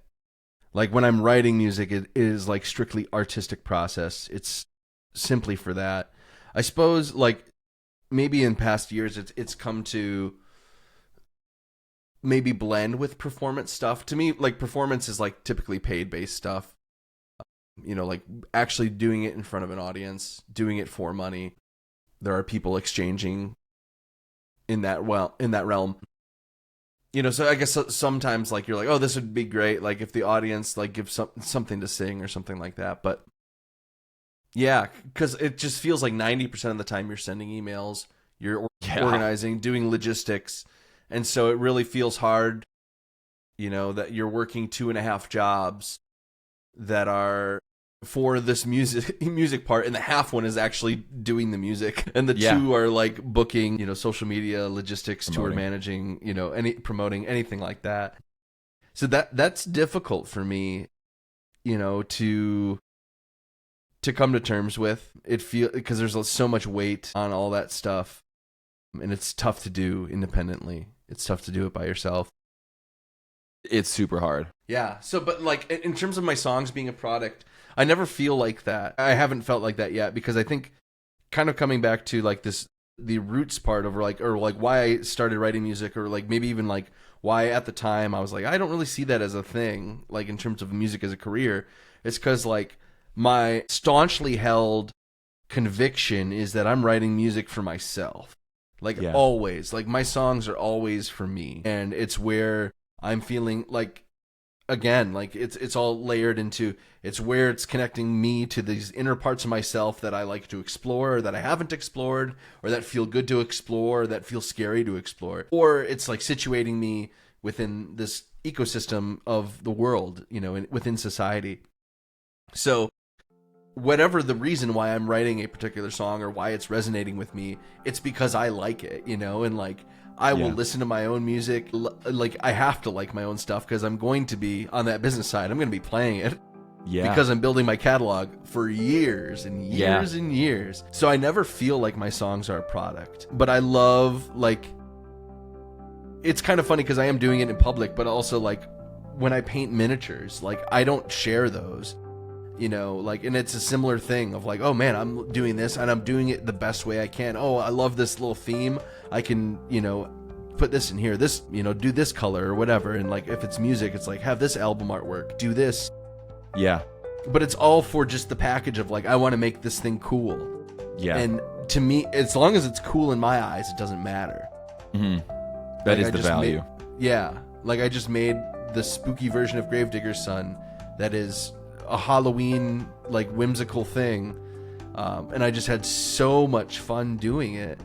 Like when I'm writing music, it is like strictly artistic process. It's simply for that. I suppose like maybe in past years it's come to maybe blend with performance stuff. To me, like performance is like typically paid based stuff. Like actually doing it in front of an audience, doing it for money. There are people exchanging in that realm. So I guess sometimes like you're like, oh, this would be great, like if the audience like gives something to sing or something like that. But yeah, because it just feels like 90% of the time you're sending emails, you're organizing, doing logistics, and so it really feels hard. That you're working 2.5 jobs that are for this music part, and the half one is actually doing the music, and the two are like booking, social media, logistics, tour managing, any promoting, anything like that. So that's difficult for me, to come to terms with. Because there's so much weight on all that stuff, and it's tough to do independently. It's tough to do it by yourself. It's super hard. Yeah. So, but like in terms of my songs being a product, I never feel like that. I haven't felt like that yet, because I think kind of coming back to like the roots part of like why I started writing music, or like maybe even like why at the time I was like, I don't really see that as a thing, like in terms of music as a career. It's because like my staunchly held conviction is that I'm writing music for myself. Like always, like my songs are always for me, and it's where I'm feeling like, again, like it's all layered into, it's where it's connecting me to these inner parts of myself that I like to explore, or that I haven't explored, or that feel good to explore, or that feel scary to explore. Or it's like situating me within this ecosystem of the world, within society. So whatever the reason why I'm writing a particular song or why it's resonating with me, it's because I like it, and like I will listen to my own music. Like I have to like my own stuff, because I'm going to be on that business side. I'm going to be playing it. Yeah. Because I'm building my catalog for years and years and years. So I never feel like my songs are a product. But I love, like, it's kind of funny because I am doing it in public, but also like when I paint miniatures, like I don't share those. Like, and it's a similar thing of like, oh man, I'm doing this and I'm doing it the best way I can. Oh, I love this little theme. I can, put this in here, this, do this color or whatever. And like, if it's music, it's like, have this album artwork, do this. Yeah. But it's all for just the package of like, I want to make this thing cool. Yeah. And to me, as long as it's cool in my eyes, it doesn't matter. Mm-hmm. That is the value. Like I just made the spooky version of Gravedigger's Son that is a Halloween like whimsical thing, and I just had so much fun doing it,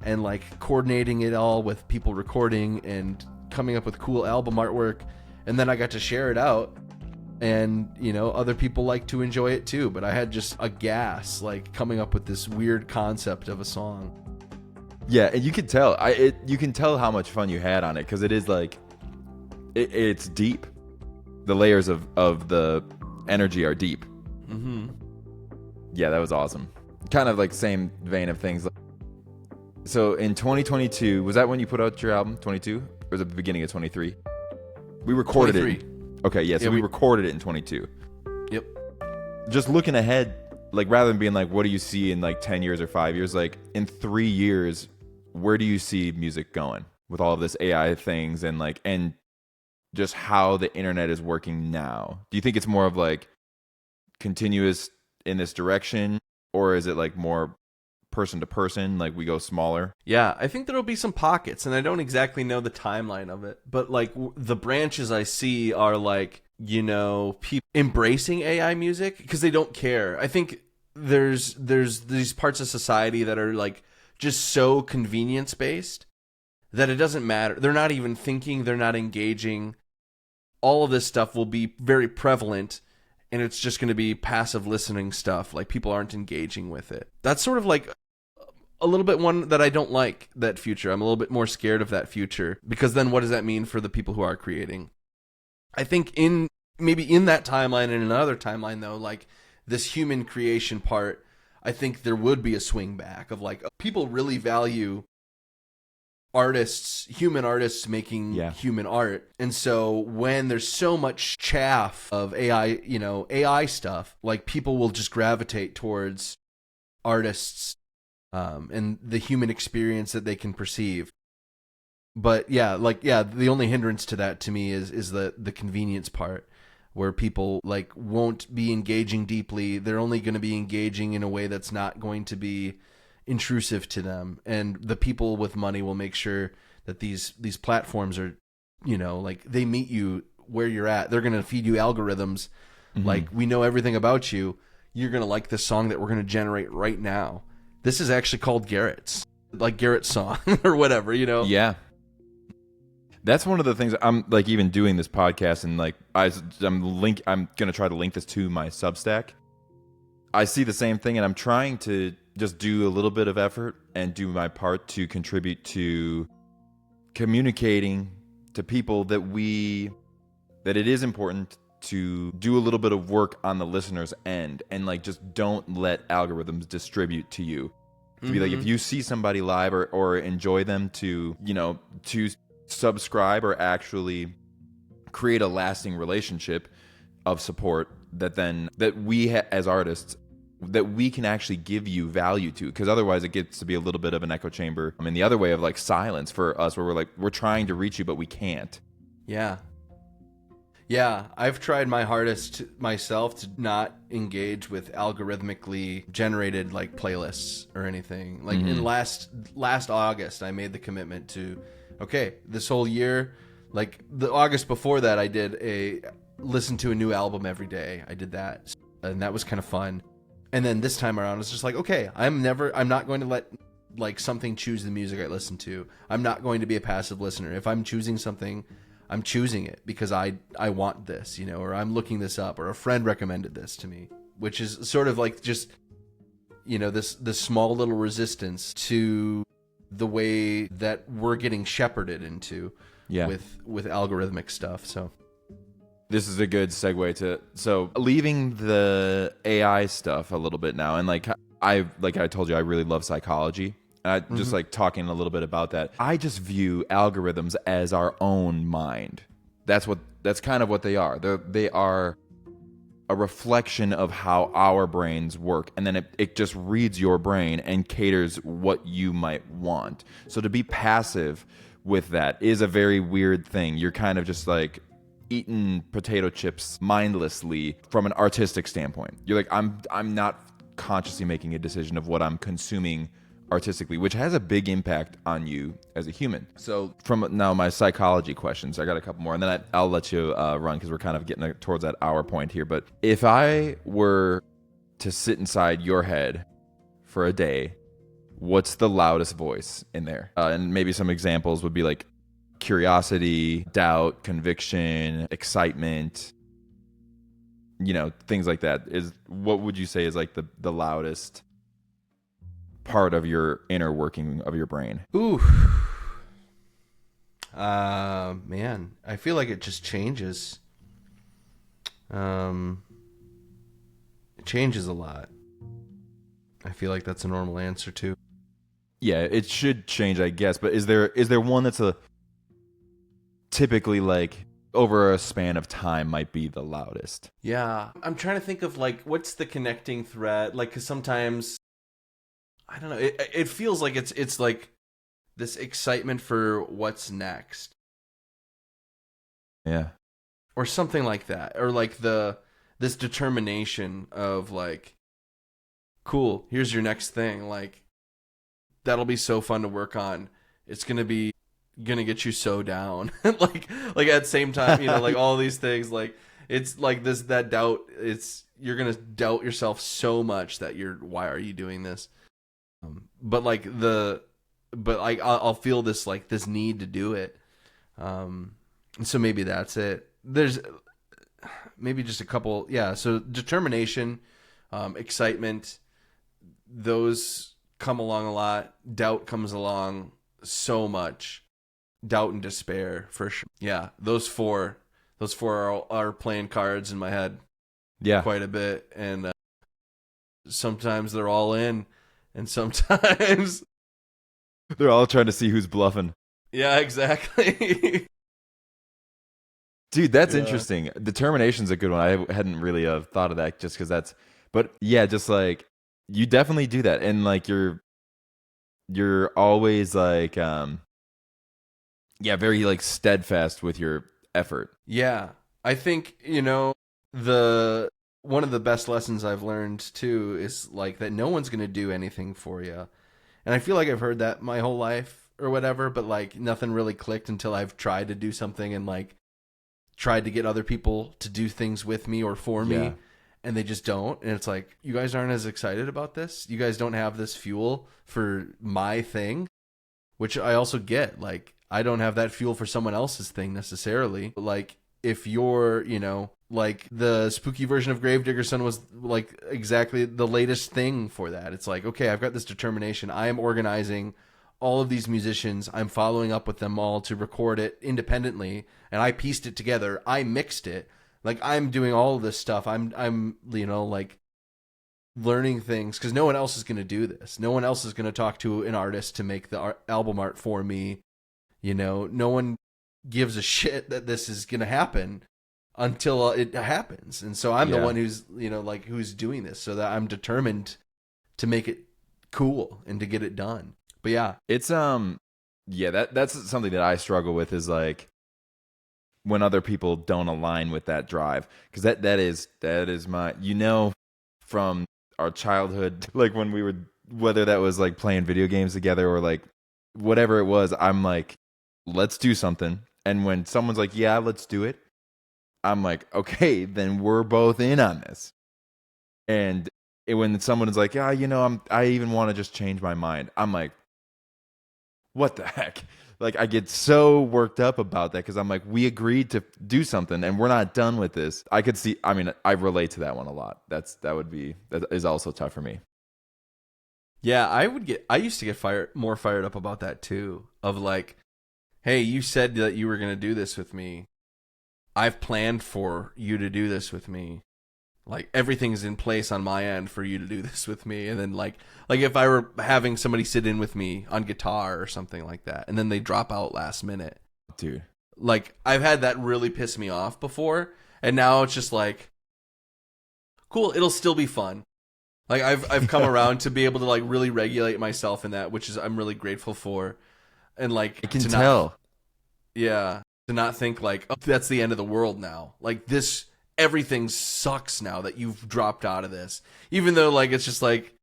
and like coordinating it all with people recording and coming up with cool album artwork, and then I got to share it out, and other people like to enjoy it too. But I had just a gas like coming up with this weird concept of a song. Yeah, and you can tell. You can tell how much fun you had on it, because it is like it's deep. The layers of the energy are deep. Mm-hmm. Yeah, that was awesome. Kind of like same vein of things. So in 2022, was that when you put out your album, 22? Or was it the beginning of 23? We recorded 23. it. Okay, yeah, so we recorded it in 22. Yep. Just looking ahead, like rather than being like, what do you see in like 10 years or 5 years? Like in 3 years, where do you see music going with all of this AI things and just how the internet is working now? Do you think it's more of like continuous in this direction, or is it like more person to person, like we go smaller? Yeah, I think there'll be some pockets, and I don't exactly know the timeline of it, but like the branches I see are like, people embracing AI music because they don't care. I think there's these parts of society that are like just so convenience based that it doesn't matter. They're not even thinking, they're not engaging. All of this stuff will be very prevalent, and it's just going to be passive listening stuff. Like, people aren't engaging with it. That's sort of like a little bit one that I don't like, that future. I'm a little bit more scared of that future, because then what does that mean for the people who are creating? I think maybe in that timeline and in another timeline, though, like this human creation part, I think there would be a swing back of like, people really value human artists making human art. And so when there's so much chaff of AI stuff, like, people will just gravitate towards artists and the human experience that they can perceive. But the only hindrance to that to me is the convenience part, where people like won't be engaging deeply. They're only going to be engaging in a way that's not going to be intrusive to them, and the people with money will make sure that these platforms are, like, they meet you where you're at. They're going to feed you algorithms. Like, we know everything about you. You're going to like this song that we're going to generate right now. This is actually called Garrett's song or whatever, Yeah. That's one of the things I'm like, even doing this podcast, and like I'm going to try to link this to my Substack. I see the same thing, and I'm trying to just do a little bit of effort and do my part to contribute to communicating to people that it is important to do a little bit of work on the listener's end, and like, just don't let algorithms distribute to you. To be like, if you see somebody live or enjoy them, to subscribe or actually create a lasting relationship of support that we as artists, that we can actually give you value to, because otherwise it gets to be a little bit of an echo chamber. I mean, the other way of like silence for us, where we're trying to reach you but we can't. Yeah, I've tried my hardest myself to not engage with algorithmically generated like playlists or anything. Like, in last August, I made the commitment to, okay, this whole year, like the August before that, I did listen to a new album every day. I did that, and that was kind of fun. And then this time around, it's just like, okay, I'm not going to let like something choose the music I listen to. I'm not going to be a passive listener. If I'm choosing something, I'm choosing it because I want this, or I'm looking this up, or a friend recommended this to me, which is sort of like just, this small little resistance to the way that we're getting shepherded into with algorithmic stuff. So this is a good segue so leaving the AI stuff a little bit now, and like I told you, I really love psychology. Just like talking a little bit about that. I just view algorithms as our own mind. That's kind of what they are. They are a reflection of how our brains work, and then it just reads your brain and caters what you might want. So to be passive with that is a very weird thing. You're kind of just like eating potato chips mindlessly from an artistic standpoint. You're like, I'm not consciously making a decision of what I'm consuming artistically, which has a big impact on you as a human. So from now, my psychology questions, I got a couple more, and then I'll let you run, because we're kind of getting towards that hour point here. But if I were to sit inside your head for a day, what's the loudest voice in there? And maybe some examples would be like curiosity, doubt, conviction, excitement, things like that. What would you say is like the loudest part of your inner working of your brain? Ooh. Man, I feel like it just changes. It changes a lot. I feel like that's a normal answer too. Yeah, it should change, I guess. But is there one that's typically like over a span of time might be the loudest? Yeah, I'm trying to think of like what's the connecting thread. Like, because sometimes, I don't know. It feels like it's like this excitement for what's next. Yeah. Or something like that. Or like this determination of like, cool, here's your next thing. Like, that'll be so fun to work on. It's gonna get you so down. like at the same time, like all these things, like it's like that doubt, you're gonna doubt yourself so much that why are you doing this? But like the but like I'll feel this like this need to do it. And so maybe that's it. There's maybe just a couple, yeah. So determination, excitement, those come along a lot. Doubt comes along so much. Doubt and despair for sure. Yeah, those four are playing cards in my head Yeah. quite a bit, and sometimes they're all in, and sometimes They're all trying to see who's bluffing. yeah, exactly. Dude, that's Yeah. interesting. Determination's a good one. I hadn't really thought of that just because but yeah, just like you definitely do that, and like you're always like yeah, very like steadfast with your effort. Yeah, I think the one of the best lessons I've learned too is like that no one's gonna do anything for you, and I feel like I've heard that my whole life or whatever, but like nothing really clicked until I've tried to do something and like tried to get other people to do things with me or for me, Yeah. and they just don't. And it's like, you guys aren't as excited about this. You guys don't have this fuel for my thing, which I also get. Like, I don't have that fuel for someone else's thing necessarily. Like, if you're, like the spooky version of Gravedigger Son was like exactly the latest thing for that. It's like, okay, I've got this determination. I am organizing all of these musicians. I'm following up with them all to record it independently, and I pieced it together. I mixed it. Like, I'm doing all of this stuff. I'm like learning things because no one else is going to do this. No one else is going to talk to an artist to make the album art for me. No one gives a shit that this is going to happen until it happens. And so I'm the Yeah. one who's, like who's doing this, so that I'm determined to make it cool and to get it done. But yeah, It's yeah, that's something that I struggle with is like when other people don't align with that drive, because that is my from our childhood, like when we were, whether that was like playing video games together or like whatever it was, I'm like, let's do something. And when someone's like, yeah, let's do it, I'm like, okay, then we're both in on this. And when someone is like, yeah, I even want to just change my mind, I'm like, what the heck? Like, I get so worked up about that because I'm like, we agreed to do something and we're not done with this. I could see, I mean, I relate to that one a lot. That is also tough for me. yeah, I used to get more fired up about that too. Of like, hey, you said that you were going to do this with me. I've planned for you to do this with me. Like, everything's in place on my end for you to do this with me. And then like if I were having somebody sit in with me on guitar or something like that, and then they drop out last minute. Dude. Like, I've had that really piss me off before, and now it's just like, cool, it'll still be fun. Like, I've come around to be able to like really regulate myself in that, which is I'm really grateful for. And like, I can to tell. to not think like, oh, that's the end of the world now. Like, this, everything sucks now that you've dropped out of this. Even though like it's just like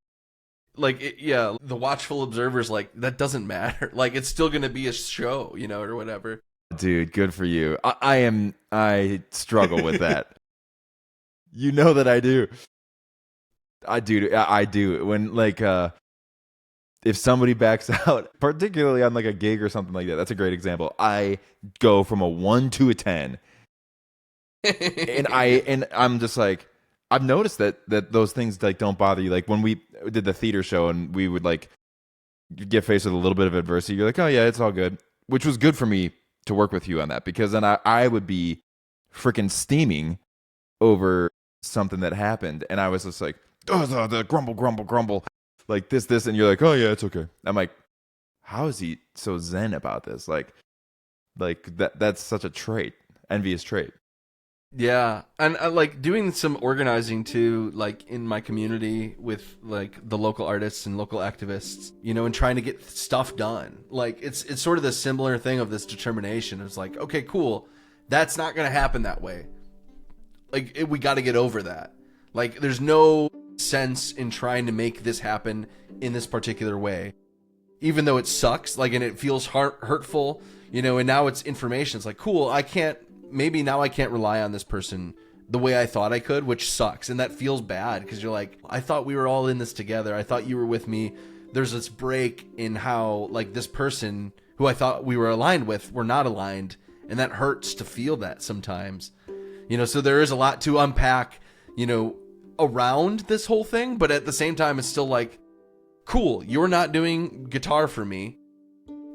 the watchful observer's like, that doesn't matter. Like, it's still gonna be a show, or whatever. Dude, good for you. I struggle with that. You know that I do. I do. When like if somebody backs out, particularly on like a gig or something like that, that's a great example. I go from a 1 to a 10. And I'm just like, I've noticed that those things like don't bother you. Like when we did the theater show and we would like get faced with a little bit of adversity, you're like, oh yeah, it's all good, which was good for me to work with you on that, because then I would be freaking steaming over something that happened, and I was just like, oh, the grumble, like this, and you're like, oh yeah, it's okay. I'm like, how is he so zen about this? Like that's such a envious trait. Yeah, and I like doing some organizing too, like in my community with like the local artists and local activists, and trying to get stuff done. Like, it's sort of the similar thing of this determination. It's like, okay, cool, that's not going to happen that way. Like, we got to get over that. Like, there's no sense in trying to make this happen in this particular way, even though it sucks. Like, and it feels hurtful, And now it's information. It's like, cool, maybe now I can't rely on this person the way I thought I could, which sucks. And that feels bad because you're like, I thought we were all in this together. I thought you were with me there's this break in how like this person who I thought we were aligned with, we're not aligned, and that hurts to feel that sometimes. So there is a lot to unpack, around this whole thing, but at the same time it's still like, cool, you're not doing guitar for me.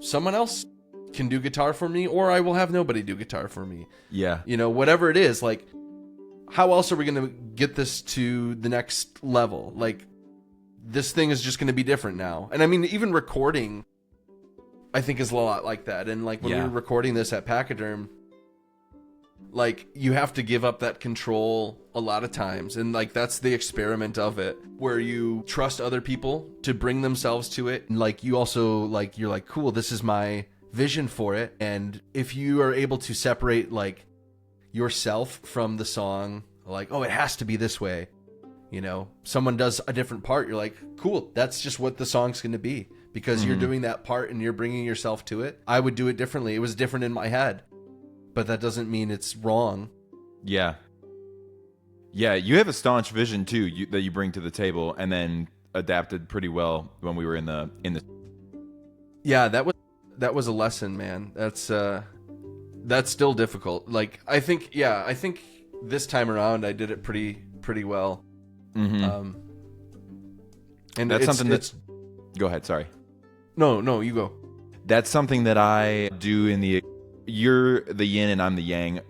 Someone else can do guitar for me, or I will have nobody do guitar for me. Yeah. Whatever it is, like, how else are we going to get this to the next level? Like, this thing is just going to be different now. And I mean, even recording, I think, is a lot like that. And like when we were recording this at Pachyderm, like, you have to give up that control a lot of times. And like, that's the experiment of it, where you trust other people to bring themselves to it. And like, you also like, you're like, cool, this is my vision for it. And if you are able to separate like yourself from the song, like, oh, it has to be this way. Someone does a different part, you're like, cool, that's just what the song's going to be, because you're doing that part and you're bringing yourself to it. I would do it differently. It was different in my head, but that doesn't mean it's wrong. Yeah. Yeah, you have a staunch vision too, that you bring to the table, and then adapted pretty well when we were in the. Yeah, that was a lesson, man. That's still difficult. Like, I think this time around I did it pretty well. Mm-hmm. And that's something that's. Go ahead. Sorry. No, you go. That's something that I do in the. You're the yin and I'm the yang,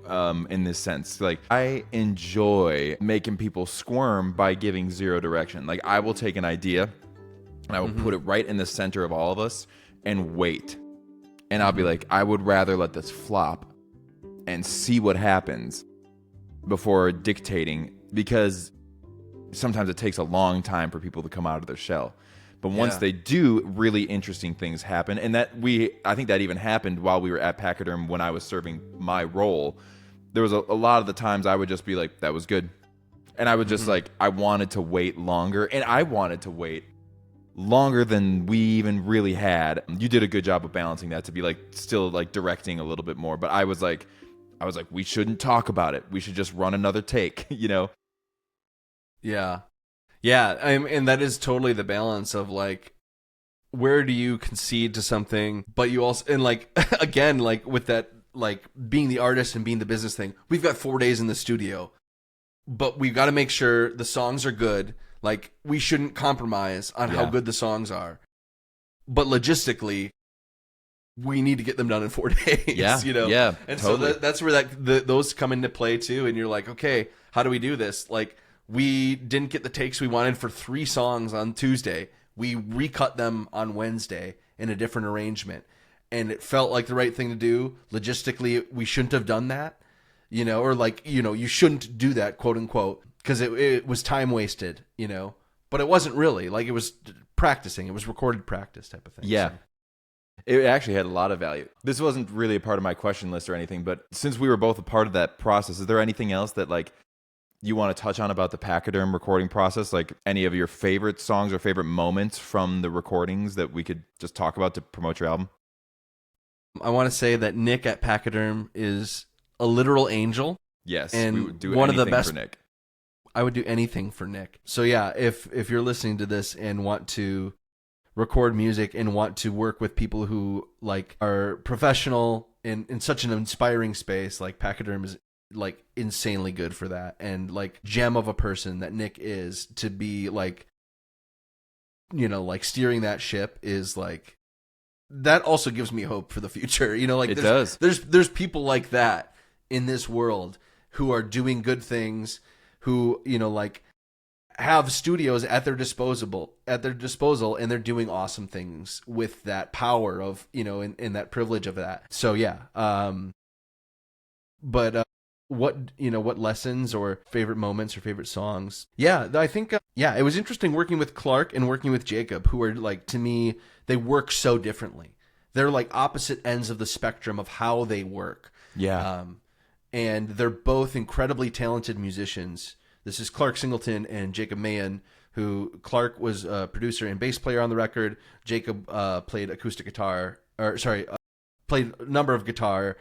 in this sense. Like, I enjoy making people squirm by giving zero direction. Like, I will take an idea and I will put it right in the center of all of us and wait. And I'll be like, I would rather let this flop and see what happens before dictating, because sometimes it takes a long time for people to come out of their shell. But once they do, really interesting things happen. And I think that even happened while we were at Pachyderm when I was serving my role. There was a lot of the times I would just be like, that was good. And I would just like, I wanted to wait longer. And I wanted to wait longer than we even really had. You did a good job of balancing that to be like, still like directing a little bit more. But I was like, we shouldn't talk about it. We should just run another take, Yeah. And that is totally the balance of like, where do you concede to something, but you also, and like, again, like with that, like being the artist and being the business thing, we've got 4 days in the studio, but we've got to make sure the songs are good. Like, we shouldn't compromise on how good the songs are, but logistically, we need to get them done in 4 days. Yeah. And totally. so that's where those come into play too. And you're like, okay, how do we do this? Like, we didn't get the takes we wanted for 3 songs on Tuesday. We recut them on Wednesday in a different arrangement. And it felt like the right thing to do. Logistically, we shouldn't have done that, or like, you shouldn't do that, quote unquote, because it was time wasted, but it wasn't really. Like, it was practicing. It was recorded practice type of thing. Yeah. So. It actually had a lot of value. This wasn't really a part of my question list or anything, but since we were both a part of that process, is there anything else that like you want to touch on about the Pachyderm recording process? Like any of your favorite songs or favorite moments from the recordings that we could just talk about to promote your album? I want to say that Nick at Pachyderm is a literal angel. Yes, and we would do one of anything the best for Nick. I would do anything for Nick. So yeah, if you're listening to this and want to record music and want to work with people who like are professional in such an inspiring space, like Pachyderm is like insanely good for that. And like, gem of a person that Nick is, to be like, like steering that ship is like, that also gives me hope for the future. Like, it does. There's people like that in this world who are doing good things, who, like, have studios at their disposal, and they're doing awesome things with that power of, and that privilege of that. So yeah. But what lessons or favorite moments or favorite songs? Yeah, I think it was interesting working with Clark and working with Jacob, who are like, to me, they work so differently. They're like opposite ends of the spectrum of how they work. Yeah. And they're both incredibly talented musicians. This is Clark Singleton and Jacob Mahan, who Clark was a producer and bass player on the record. Jacob played acoustic guitar, played a number of guitar,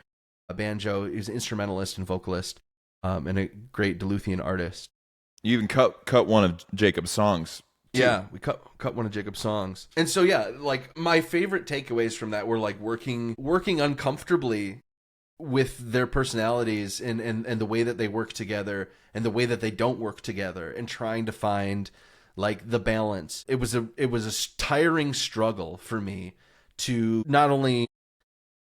a banjo. He's an instrumentalist and vocalist, and a great Duluthian artist. You even cut one of Jacob's songs Yeah, we cut one of Jacob's songs. And so yeah, like my favorite takeaways from that were like working uncomfortably with their personalities and the way that they work together and the way that they don't work together and trying to find like the balance. It was a tiring struggle for me to not only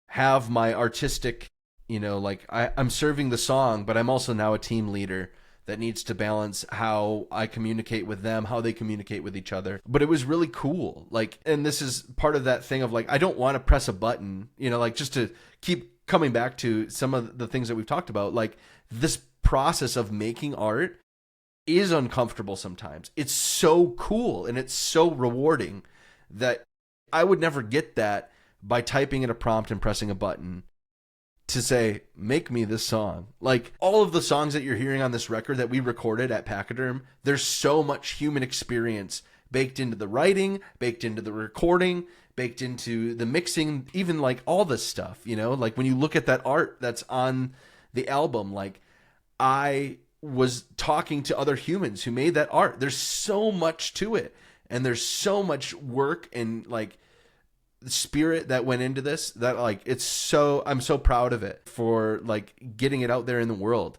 have my artistic, like I'm serving the song, but I'm also now a team leader that needs to balance how I communicate with them, how they communicate with each other. But it was really cool. Like, and this is part of that thing of like, I don't want to press a button, like just to keep coming back to some of the things that we've talked about. Like this process of making art is uncomfortable sometimes. It's so cool and it's so rewarding that I would never get that by typing in a prompt and pressing a button to say, make me this song. Like all of the songs that you're hearing on this record that we recorded at Pachyderm, there's so much human experience baked into the writing, baked into the recording, baked into the mixing, even like all this stuff, like when you look at that art that's on the album, like I was talking to other humans who made that art. There's so much to it. And there's so much work and like the spirit that went into this that like I'm so proud of it for like getting it out there in the world.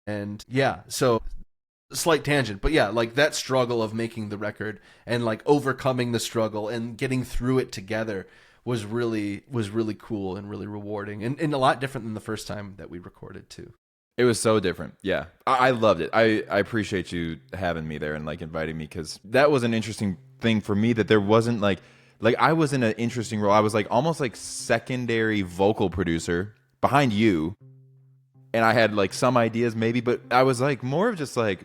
And yeah, so slight tangent, but yeah, like that struggle of making the record and like overcoming the struggle and getting through it together was really cool and really rewarding and a lot different than the first time that we recorded too. It was so different. Yeah. I loved it. I appreciate you having me there and like inviting me, because that was an interesting thing for me, that there wasn't like I was in an interesting role. I was like almost like secondary vocal producer behind you. And I had like some ideas maybe, but I was like more of just like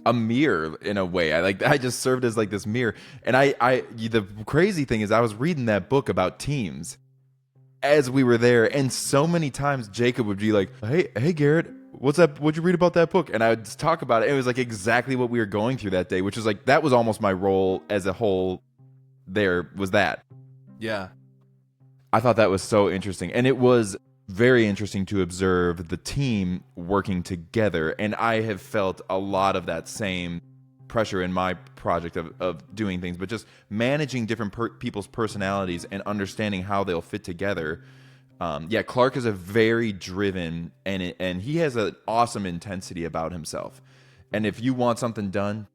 a mirror in a way. I just served as like this mirror. And the crazy thing is I was reading that book about teams as we were there, and so many times Jacob would be like, hey Garrett, what's up? What'd you read about that book? And I would just talk about it. It was like exactly what we were going through that day, which was like, that was almost my role as a whole there, was that. Yeah. I thought that was so interesting. And it was very interesting to observe the team working together. And I have felt a lot of that same pressure in my project of doing things, but just managing different people's personalities and understanding how they'll fit together. Clark is a very driven and he has an awesome intensity about himself. And if you want something done,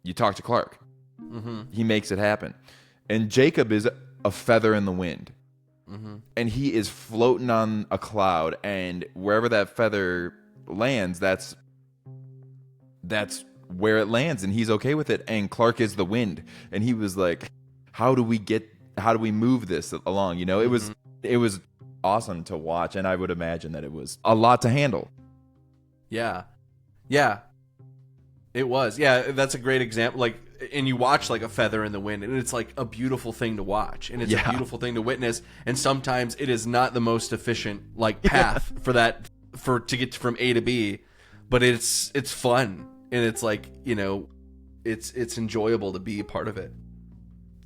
you talk to Clark. Mm-hmm. He makes it happen. And Jacob is a feather in the wind. Mm-hmm. And he is floating on a cloud, and wherever that feather lands, that's where it lands, and he's okay with it. And Clark is the wind, and he was like, how do we move this along? Mm-hmm. It was awesome to watch, and I would imagine that it was a lot to handle. Yeah it was. Yeah, that's a great example. Like, and you watch like a feather in the wind, and it's like a beautiful thing to watch, and it's a beautiful thing to witness. And sometimes it is not the most efficient like path for to get from A to B, but it's fun, and it's like, it's enjoyable to be a part of it.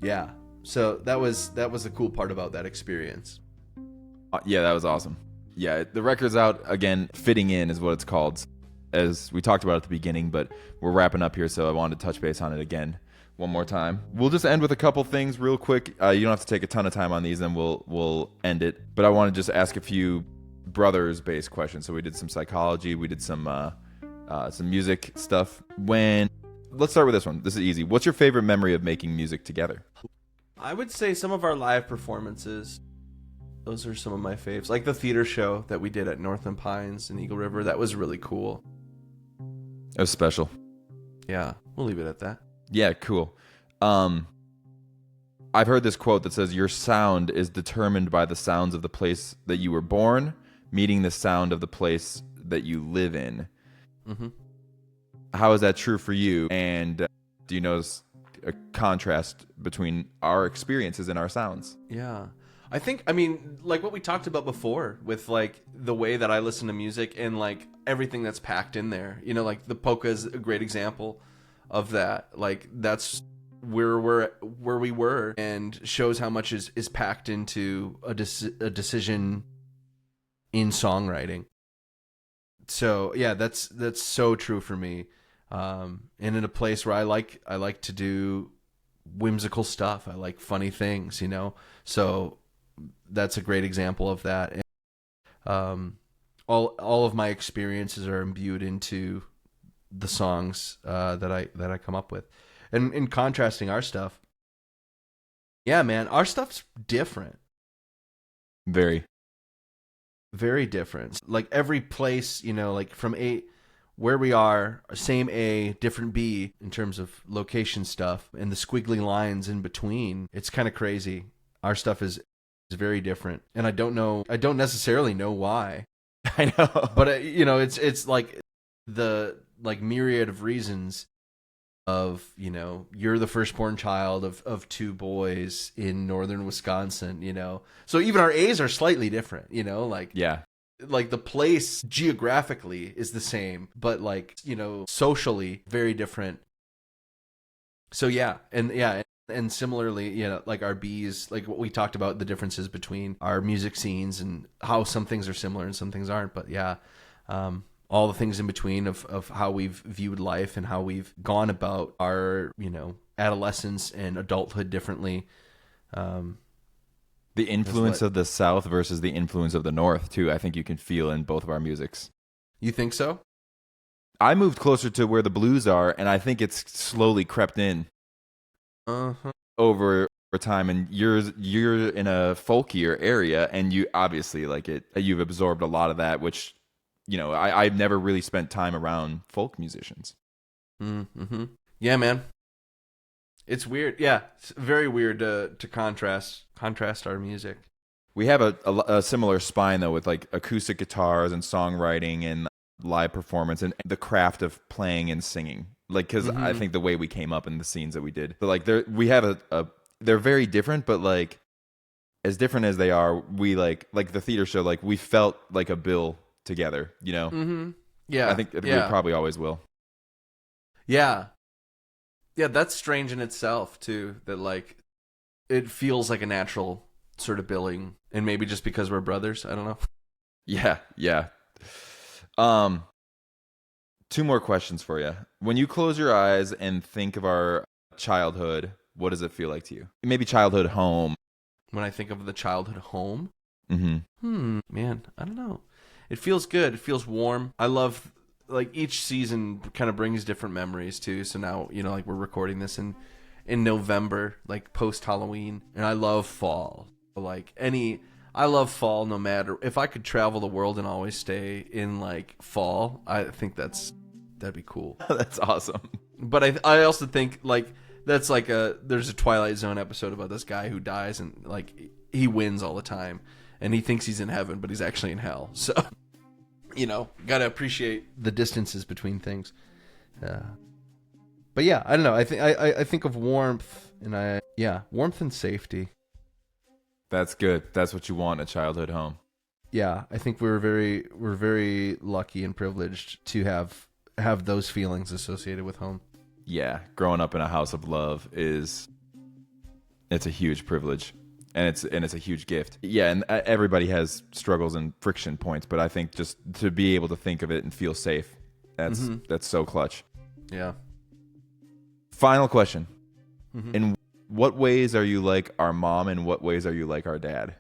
Yeah. So that was the cool part about that experience. Yeah, that was awesome. Yeah, the record's out again. Fitting In is what it's called, as we talked about at the beginning, but we're wrapping up here, so I wanted to touch base on it again one more time. We'll just end with a couple things real quick. You don't have to take a ton of time on these, and we'll end it. But I want to just ask a few brothers-based questions. So we did some psychology, we did some music stuff. Let's start with this one. This is easy. What's your favorite memory of making music together? I would say some of our live performances. Those are some of my faves. Like the theater show that we did at Northland Pines in Eagle River. That was really cool. It was special. Yeah, we'll leave it at that. Yeah, cool. I've heard this quote that says, your sound is determined by the sounds of the place that you were born, meeting the sound of the place that you live in. Mm-hmm. How is that true for you? And do you notice a contrast between our experiences and our sounds? Yeah. I mean, like what we talked about before with like the way that I listen to music and like everything that's packed in there, like the polka is a great example of that. Like that's where we were, and shows how much is packed into a decision in songwriting. So yeah, that's so true for me. and in a place where I like to do whimsical stuff. I like funny things, So that's a great example of that. And, all of my experiences are imbued into the songs that I come up with. And in contrasting our stuff, yeah, man, our stuff's different. Very. Very different. Like every place, like from A, where we are, same A, different B in terms of location stuff, and the squiggly lines in between. It's kind of crazy. Our stuff is very different, and I don't necessarily know why, I know. but it's like the myriad of reasons of, you're the firstborn child of two boys in northern Wisconsin, so even our A's are slightly different, Yeah. like the place geographically is the same, but socially very different. So and similarly, like our B's, like what we talked about, the differences between our music scenes and how some things are similar and some things aren't. But all the things in between of how we've viewed life and how we've gone about our, adolescence and adulthood differently. The influence of the South versus the influence of the North, too, I think you can feel in both of our musics. You think so? I moved closer to where the blues are, and I think it's slowly crept in over time. And you're in a folkier area, and you obviously you've absorbed a lot of that, which, I've never really spent time around folk musicians. Mm-hmm. Yeah, man. It's weird. Yeah, it's very weird to contrast our music. We have a similar spine, though, with like acoustic guitars and songwriting and live performance and the craft of playing and singing. Like, because I think the way we came up in the scenes that we did, but like we have they're very different, but like as different as they are, we like the theater show, like we felt like a bill together, Mm-hmm. Yeah, I think we probably always will. Yeah. Yeah, that's strange in itself too, that like it feels like a natural sort of billing, and maybe just because we're brothers, I don't know. Yeah. Two more questions for you. When you close your eyes and think of our childhood, what does it feel like to you? Maybe childhood home. When I think of the childhood home, Mm-hmm. man, I don't know. It feels good. It feels warm. I love, like, each season kind of brings different memories too. So now, like we're recording this in November, like post Halloween, and I love fall. I love fall no matter if I could travel the world and always stay in like fall. I think that'd be cool. That's awesome. But I also think like that's like there's a Twilight Zone episode about this guy who dies and like he wins all the time and he thinks he's in heaven but he's actually in hell. So gotta appreciate the distances between things. But yeah, I don't know. I think of warmth and warmth and safety. That's good. That's what you want in a childhood home. Yeah, I think we're very lucky and privileged to have those feelings associated with home. Yeah, growing up in a house of love it's a huge privilege, and it's a huge gift. Yeah, and everybody has struggles and friction points, but I think just to be able to think of it and feel safe, that's so clutch. Yeah. Final question. In what ways are you like our mom, and what ways are you like our dad?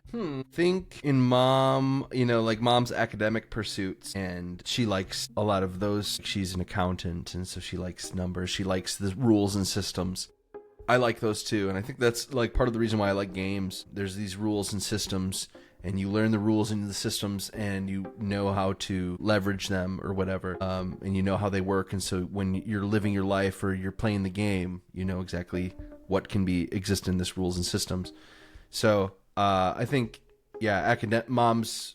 Think in mom, like mom's academic pursuits, and she likes a lot of those. She's an accountant, and so she likes numbers. She likes the rules and systems. I like those too, and I think that's like part of the reason why I like games. There's these rules and systems, and you learn the rules and the systems, and you know how to leverage them or whatever, and you know how they work. And so when you're living your life or you're playing the game, you know exactly what can exist in this rules and systems. So I think, mom's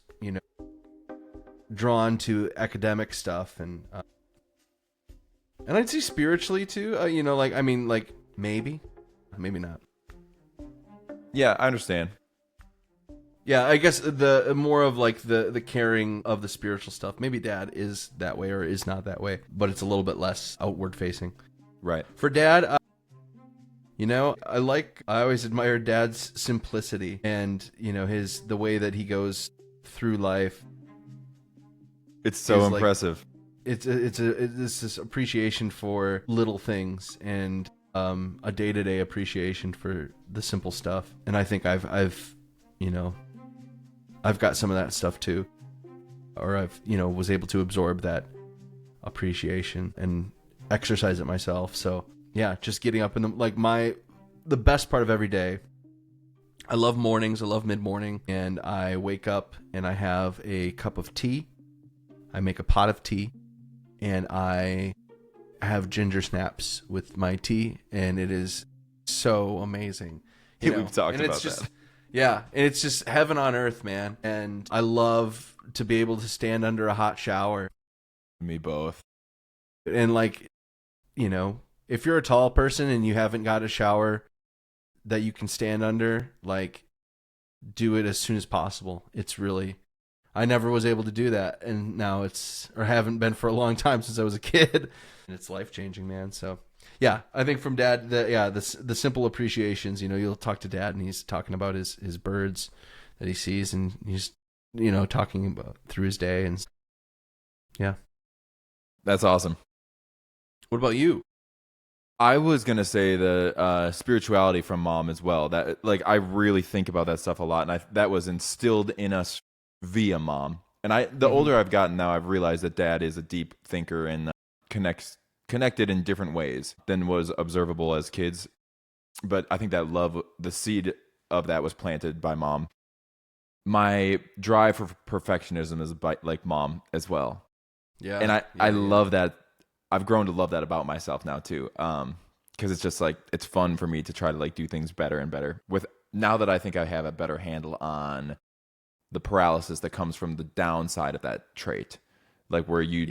drawn to academic stuff, and I'd say spiritually too. Maybe not. Yeah, I understand. Yeah, I guess the more of like the caring of the spiritual stuff. Maybe dad is that way or is not that way, but it's a little bit less outward facing. Right. For dad, I always admired dad's simplicity and, the way that he goes through life. It's so impressive. it's this appreciation for little things and a day-to-day appreciation for the simple stuff. And I think I've you know, I've got some of that stuff too, or I've, you know, was able to absorb that appreciation and exercise it myself. So yeah, just getting up in the best part of every day. I love mornings. I love mid-morning, and I wake up and I have a cup of tea. I make a pot of tea, and I have ginger snaps with my tea, and it is so amazing. You know? We've talked and about it's just, that. Yeah, and it's just heaven on earth, man. And I love to be able to stand under a hot shower. Me both. And like, you know, if you're a tall person and you haven't got a shower that you can stand under, like, do it as soon as possible. It's really, I never was able to do that, and now haven't been for a long time since I was a kid, and it's life changing, man. So yeah, I think from Dad, the simple appreciations. You know, you'll talk to Dad, and he's talking about his birds that he sees, and he's, you know, talking about through his day, and yeah, That's awesome. What about you? I was gonna say the spirituality from Mom as well. That, like, I really think about that stuff a lot, and that was instilled in us via Mom. And the older I've gotten now, I've realized that Dad is a deep thinker and connected in different ways than was observable as kids. But I think that love, the seed of that, was planted by Mom. My drive for perfectionism is like Mom as well. Yeah, And I love that. I've grown to love that about myself now too. Because it's just like, it's fun for me to try to like do things better and better. Now that I think I have a better handle on the paralysis that comes from the downside of that trait, like where you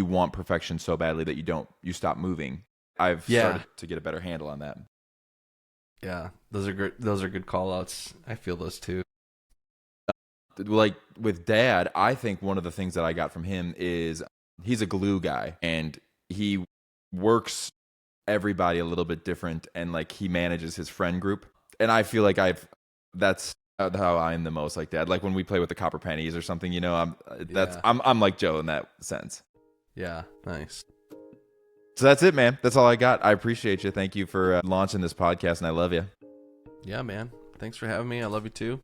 want perfection so badly that you stop moving. I've started to get a better handle on that. Yeah, those are great. Those are good call outs. I feel those too. Like with Dad, I think one of the things that I got from him is he's a glue guy, and he works everybody a little bit different, and like he manages his friend group. And I feel like that's how I'm the most like Dad. Like when we play with the copper pennies or something, you know, I'm like Joe in that sense. Yeah, nice. So that's it, man. That's all I got. I appreciate you. Thank you for launching this podcast, and I love you. Yeah, man. Thanks for having me. I love you too.